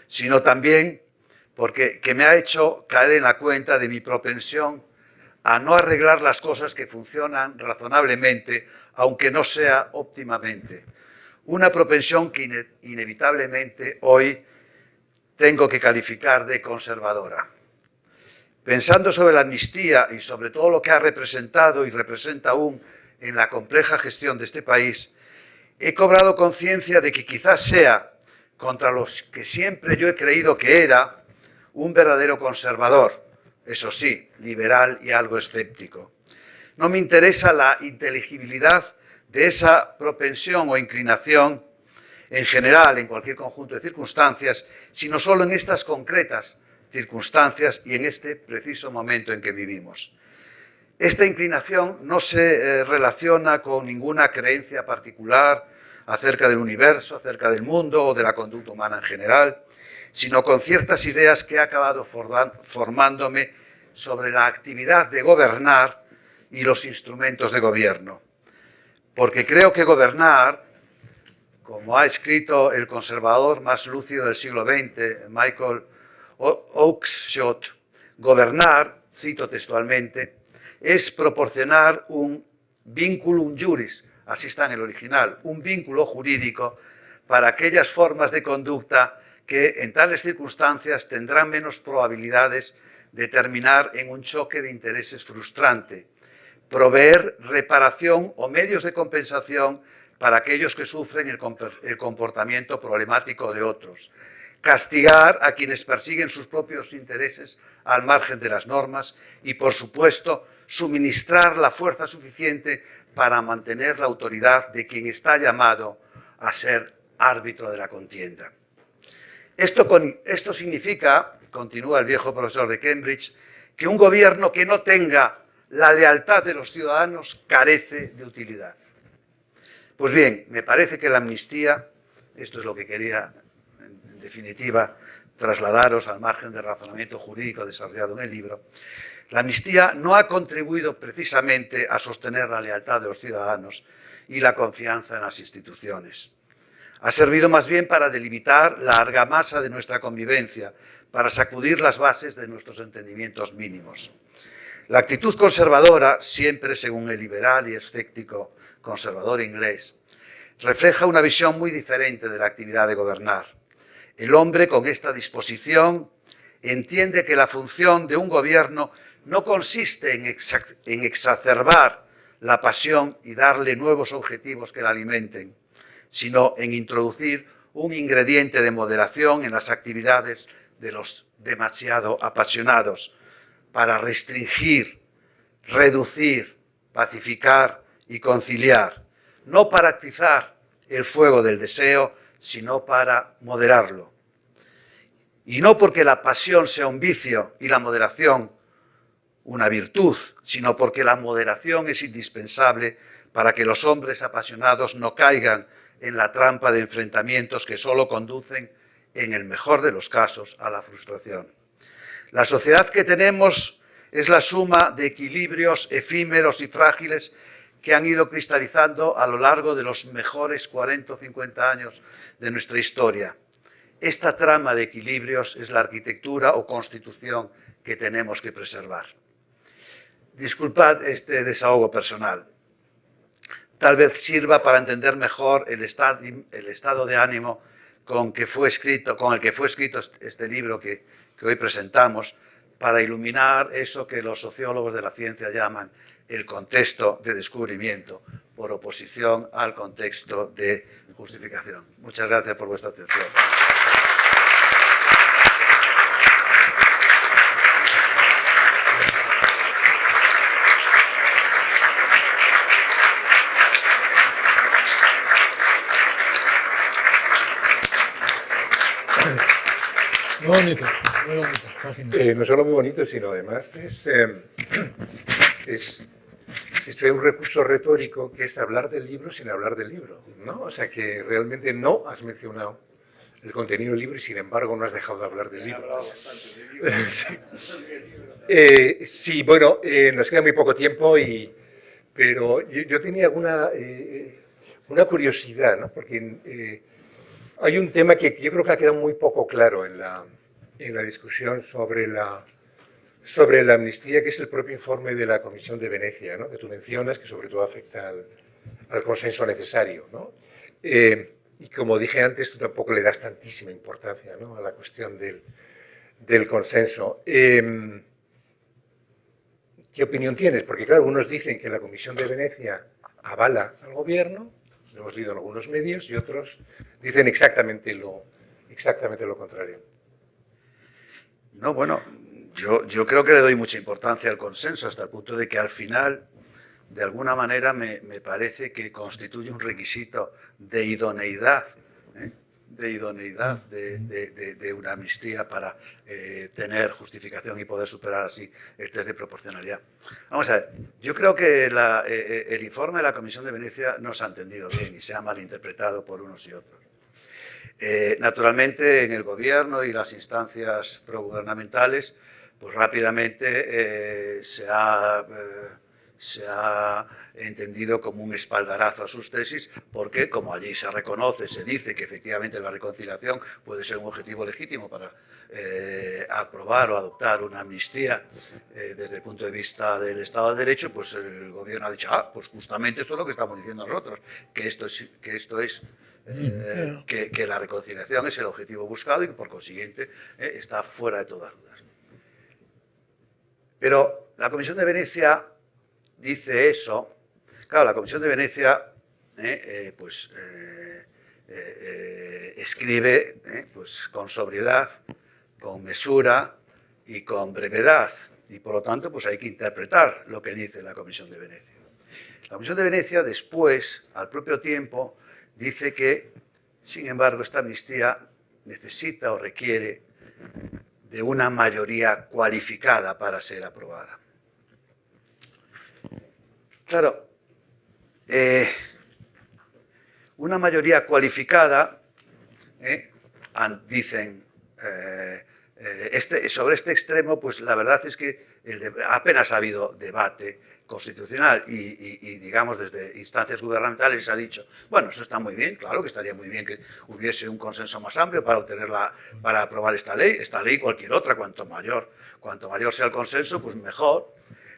sino también porque me ha hecho caer en la cuenta de mi propensión a no arreglar las cosas que funcionan razonablemente, aunque no sea óptimamente. Una propensión que inevitablemente hoy tengo que calificar de conservadora. Pensando sobre la amnistía y sobre todo lo que ha representado y representa aún en la compleja gestión de este país, he cobrado conciencia de que quizás sea, contra los que siempre yo he creído que era, un verdadero conservador, eso sí, liberal y algo escéptico. No me interesa la inteligibilidad de esa propensión o inclinación en general, en cualquier conjunto de circunstancias, sino solo en estas concretas circunstancias y en este preciso momento en que vivimos. Esta inclinación no se relaciona con ninguna creencia particular acerca del universo, acerca del mundo o de la conducta humana en general, sino con ciertas ideas que he acabado formándome sobre la actividad de gobernar y los instrumentos de gobierno. Porque creo que gobernar, como ha escrito el conservador más lúcido del siglo XX, Michael Oakeshott, gobernar, cito textualmente, es proporcionar un vinculum juris, así está en el original, un vínculo jurídico para aquellas formas de conducta que en tales circunstancias tendrán menos probabilidades de terminar en un choque de intereses frustrante, proveer reparación o medios de compensación para aquellos que sufren el comportamiento problemático de otros, castigar a quienes persiguen sus propios intereses al margen de las normas y, por supuesto, suministrar la fuerza suficiente para mantener la autoridad de quien está llamado a ser árbitro de la contienda. Esto significa, continúa el viejo profesor de Cambridge, que un gobierno que no tenga la lealtad de los ciudadanos carece de utilidad. Pues bien, me parece que la amnistía, esto es lo que quería, en definitiva, trasladaros al margen del razonamiento jurídico desarrollado en el libro, la amnistía no ha contribuido precisamente a sostener la lealtad de los ciudadanos y la confianza en las instituciones. Ha servido más bien para delimitar la argamasa de nuestra convivencia, para sacudir las bases de nuestros entendimientos mínimos. La actitud conservadora, siempre según el liberal y escéptico conservador inglés, refleja una visión muy diferente de la actividad de gobernar. El hombre, con esta disposición, entiende que la función de un gobierno no consiste en exacerbar la pasión y darle nuevos objetivos que la alimenten, sino en introducir un ingrediente de moderación en las actividades de los demasiado apasionados, para restringir, reducir, pacificar y conciliar, no para atizar el fuego del deseo, sino para moderarlo. Y no porque la pasión sea un vicio y la moderación una virtud, sino porque la moderación es indispensable para que los hombres apasionados no caigan en la trampa de enfrentamientos que solo conducen, en el mejor de los casos, a la frustración. La sociedad que tenemos es la suma de equilibrios efímeros y frágiles que han ido cristalizando a lo largo de los mejores 40 o 50 años de nuestra historia. Esta trama de equilibrios es la arquitectura o constitución que tenemos que preservar. Disculpad este desahogo personal. Tal vez sirva para entender mejor el estado de ánimo con el que fue escrito este libro que hoy presentamos, para iluminar eso que los sociólogos de la ciencia llaman el contexto de descubrimiento, por oposición al contexto de justificación. Muchas gracias por vuestra atención.
Muy bonito, muy bonito.
No solo muy bonito, sino además es un recurso retórico que es hablar del libro sin hablar del libro, ¿no? O sea que realmente no has mencionado el contenido del libro y sin embargo no has dejado de hablar del libro. He hablado bastante del libro. Sí, bueno, nos queda muy poco tiempo, pero yo tenía una curiosidad, ¿no? Porque hay un tema que yo creo que ha quedado muy poco claro en la discusión sobre la amnistía, que es el propio informe de la Comisión de Venecia, ¿no? Que tú mencionas, que sobre todo afecta al consenso necesario, ¿no? Y como dije antes, tú tampoco le das tantísima importancia, ¿no?, a la cuestión del consenso. ¿Qué opinión tienes? Porque claro, unos dicen que la Comisión de Venecia avala al gobierno, lo hemos leído en algunos medios, y otros dicen exactamente lo contrario.
No, bueno, yo creo que le doy mucha importancia al consenso, hasta el punto de que al final, de alguna manera, me parece que constituye un requisito de idoneidad, de una amnistía para tener justificación y poder superar así el test de proporcionalidad. Vamos a ver, yo creo que el informe de la Comisión de Venecia no se ha entendido bien y se ha malinterpretado por unos y otros. Naturalmente, en el gobierno y las instancias progubernamentales, pues rápidamente se ha entendido como un espaldarazo a sus tesis, porque como allí se reconoce, se dice que efectivamente la reconciliación puede ser un objetivo legítimo para aprobar o adoptar una amnistía desde el punto de vista del Estado de Derecho, pues el gobierno ha dicho, pues justamente esto es lo que estamos diciendo nosotros, que la reconciliación es el objetivo buscado y que por consiguiente está fuera de todas dudas. Pero la Comisión de Venecia dice eso. Claro, la Comisión de Venecia escribe pues, con sobriedad, con mesura y con brevedad, y por lo tanto pues hay que interpretar lo que dice la Comisión de Venecia. La Comisión de Venecia después, al propio tiempo, dice que, sin embargo, esta amnistía necesita o requiere de una mayoría cualificada para ser aprobada. Claro, una mayoría cualificada, dicen, sobre este extremo, pues la verdad es que apenas ha habido debate constitucional y, digamos, desde instancias gubernamentales se ha dicho, bueno, eso está muy bien, claro que estaría muy bien que hubiese un consenso más amplio para aprobar esta ley, cualquier otra, cuanto mayor sea el consenso, pues mejor,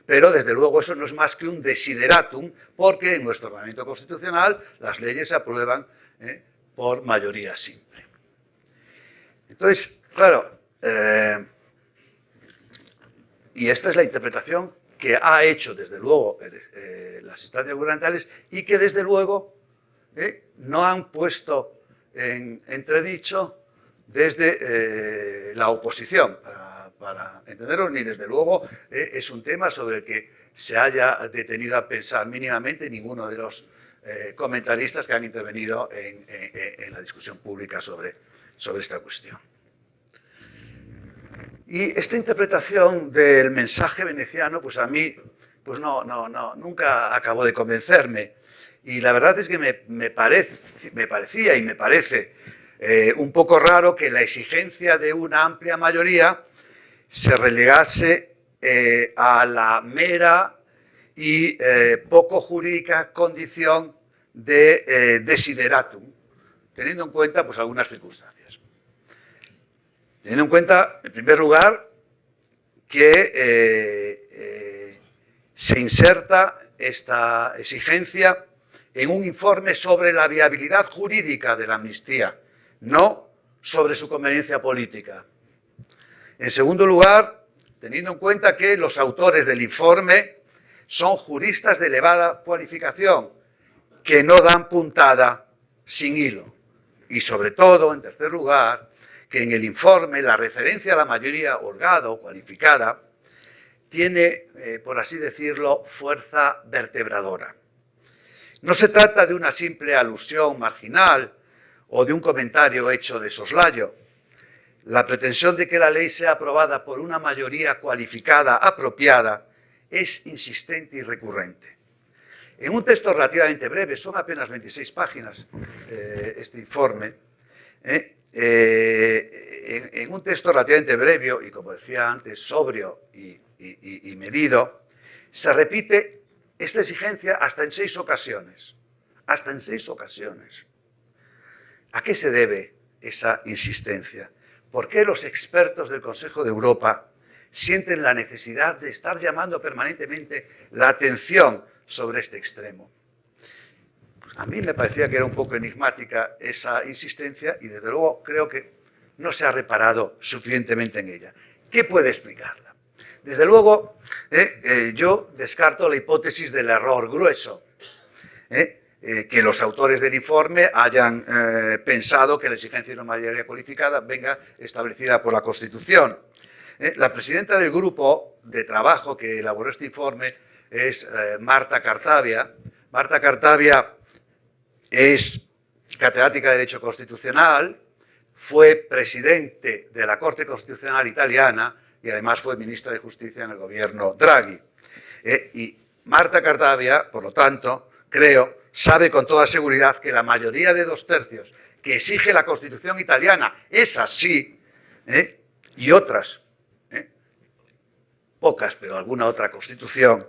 pero desde luego eso no es más que un desideratum, porque en nuestro ordenamiento constitucional las leyes se aprueban por mayoría simple. Entonces, claro, y esta es la interpretación que ha hecho, desde luego, las instancias gubernamentales y que, desde luego, no han puesto en entredicho desde la oposición, para entenderlo, ni desde luego es un tema sobre el que se haya detenido a pensar mínimamente ninguno de los comentaristas que han intervenido en la discusión pública sobre esta cuestión. Y esta interpretación del mensaje veneciano, pues a mí, pues nunca acabó de convencerme. Y la verdad es que me parecía y me parece un poco raro que la exigencia de una amplia mayoría se relegase a la mera y poco jurídica condición de desideratum, teniendo en cuenta pues algunas circunstancias. Teniendo en cuenta, en primer lugar, que se inserta esta exigencia en un informe sobre la viabilidad jurídica de la amnistía, no sobre su conveniencia política. En segundo lugar, teniendo en cuenta que los autores del informe son juristas de elevada cualificación, que no dan puntada sin hilo. Y sobre todo, en tercer lugar, que en el informe la referencia a la mayoría holgada o cualificada tiene, por así decirlo, fuerza vertebradora. No se trata de una simple alusión marginal o de un comentario hecho de soslayo. La pretensión de que la ley sea aprobada por una mayoría cualificada apropiada es insistente y recurrente. En un texto relativamente breve, son apenas 26 páginas este informe, en un texto relativamente breve y, como decía antes, sobrio y medido, se repite esta exigencia hasta en 6 ocasiones. Hasta en 6 ocasiones. ¿A qué se debe esa insistencia? ¿Por qué los expertos del Consejo de Europa sienten la necesidad de estar llamando permanentemente la atención sobre este extremo? Pues a mí me parecía que era un poco enigmática esa insistencia y, desde luego, creo que no se ha reparado suficientemente en ella. ¿Qué puede explicarla? Desde luego, yo descarto la hipótesis del error grueso, que los autores del informe hayan pensado que la exigencia de una mayoría cualificada venga establecida por la Constitución. La presidenta del grupo de trabajo que elaboró este informe es Marta Cartabia. Marta Cartabia es catedrática de Derecho Constitucional, fue presidente de la Corte Constitucional italiana y además fue ministra de Justicia en el gobierno Draghi. Y Marta Cartabia, por lo tanto, creo, sabe con toda seguridad que la mayoría de 2/3 que exige la Constitución italiana es así, y otras, pocas, pero alguna otra constitución,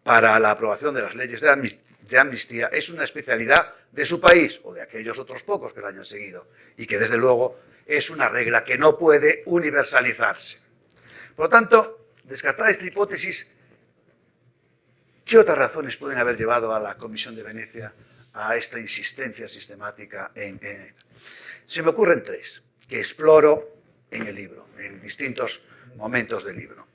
para la aprobación de las leyes de amnistía es una especialidad de su país o de aquellos otros pocos que la hayan seguido y que, desde luego, es una regla que no puede universalizarse. Por lo tanto, descartada esta hipótesis, ¿qué otras razones pueden haber llevado a la Comisión de Venecia a esta insistencia sistemática? Se me ocurren 3, que exploro en el libro, en distintos momentos del libro.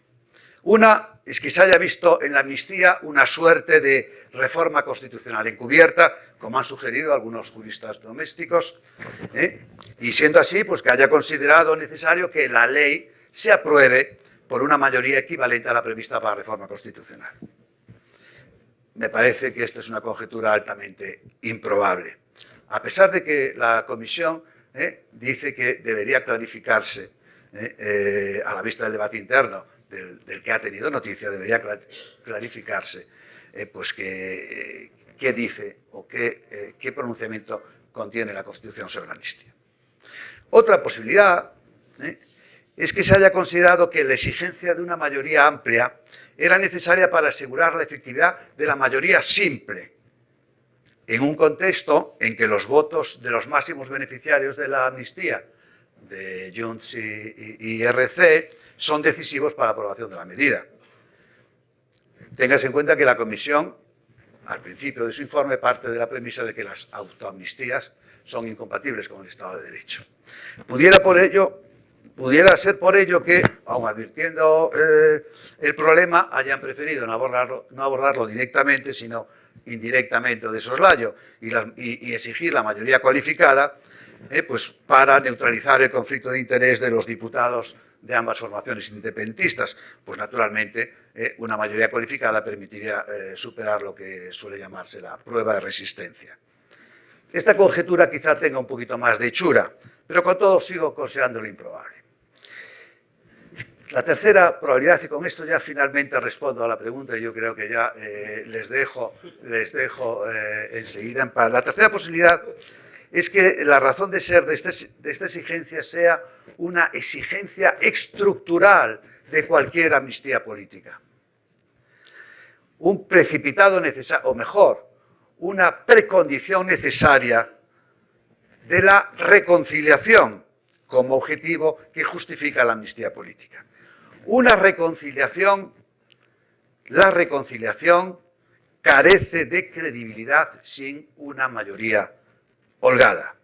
Una es que se haya visto en la amnistía una suerte de reforma constitucional encubierta, como han sugerido algunos juristas domésticos, y siendo así, pues que haya considerado necesario que la ley se apruebe por una mayoría equivalente a la prevista para la reforma constitucional. Me parece que esta es una conjetura altamente improbable, a pesar de que la Comisión dice que debería clarificarse, a la vista del debate interno del que ha tenido noticia, debería clarificarse pues que qué dice o qué pronunciamiento contiene la Constitución sobre la amnistía. Otra posibilidad es que se haya considerado que la exigencia de una mayoría amplia era necesaria para asegurar la efectividad de la mayoría simple, en un contexto en que los votos de los máximos beneficiarios de la amnistía, de Junts y RC, son decisivos para la aprobación de la medida. Téngase en cuenta que la Comisión, al principio de su informe, parte de la premisa de que las autoamnistías son incompatibles con el Estado de Derecho. Pudiera ser por ello que, aun advirtiendo el problema, hayan preferido no abordarlo directamente, sino indirectamente o de soslayo, y exigir la mayoría cualificada, pues para neutralizar el conflicto de interés de los diputados de ambas formaciones independentistas. Pues naturalmente una mayoría cualificada permitiría superar lo que suele llamarse la prueba de resistencia. Esta conjetura quizá tenga un poquito más de hechura, pero con todo sigo considerándolo improbable. La tercera probabilidad, y con esto ya finalmente respondo a la pregunta, y yo creo que ya les dejo enseguida en paz. La tercera posibilidad es que la razón de ser de esta exigencia sea una exigencia estructural de cualquier amnistía política. Un precipitado necesario, o mejor, una precondición necesaria de la reconciliación como objetivo que justifica la amnistía política. La reconciliación carece de credibilidad sin una mayoría holgada.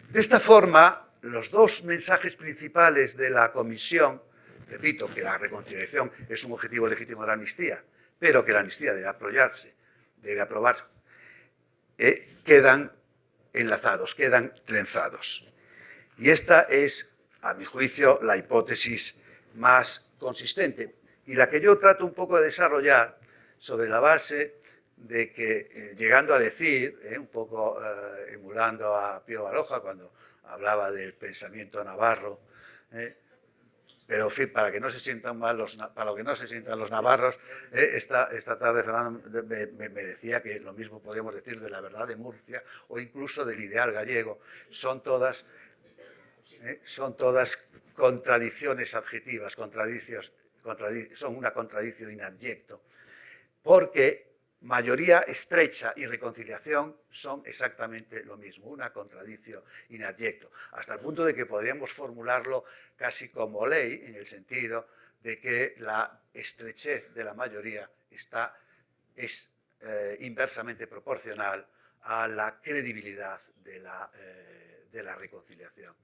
De esta forma, los dos mensajes principales de la Comisión, repito, que la reconciliación es un objetivo legítimo de la amnistía, pero que la amnistía debe aprobarse, quedan enlazados, quedan trenzados. Y esta es, a mi juicio, la hipótesis más consistente y la que yo trato un poco de desarrollar sobre la base de que, llegando a decir, un poco emulando a Pío Baroja cuando hablaba del pensamiento navarro, pero en fin, para que no se sientan mal los navarros, esta tarde Fernando me decía que lo mismo podríamos decir de la verdad de Murcia o incluso del ideal gallego. Son todas contradicciones adjetivas, son una contradicción in adjecto, porque mayoría estrecha y reconciliación son exactamente lo mismo, una contradicción in adjecto, hasta el punto de que podríamos formularlo casi como ley, en el sentido de que la estrechez de la mayoría es inversamente proporcional a la credibilidad de la reconciliación.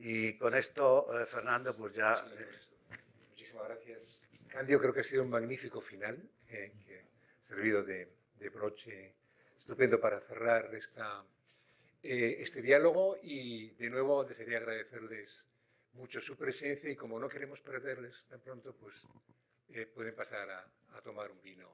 Y con esto, Fernando, pues ya...
Muchísimas gracias. Candio, creo que ha sido un magnífico final, que ha servido de broche estupendo para cerrar este diálogo, y de nuevo desearía agradecerles mucho su presencia, y como no queremos perderles tan pronto, pues pueden pasar a tomar un vino.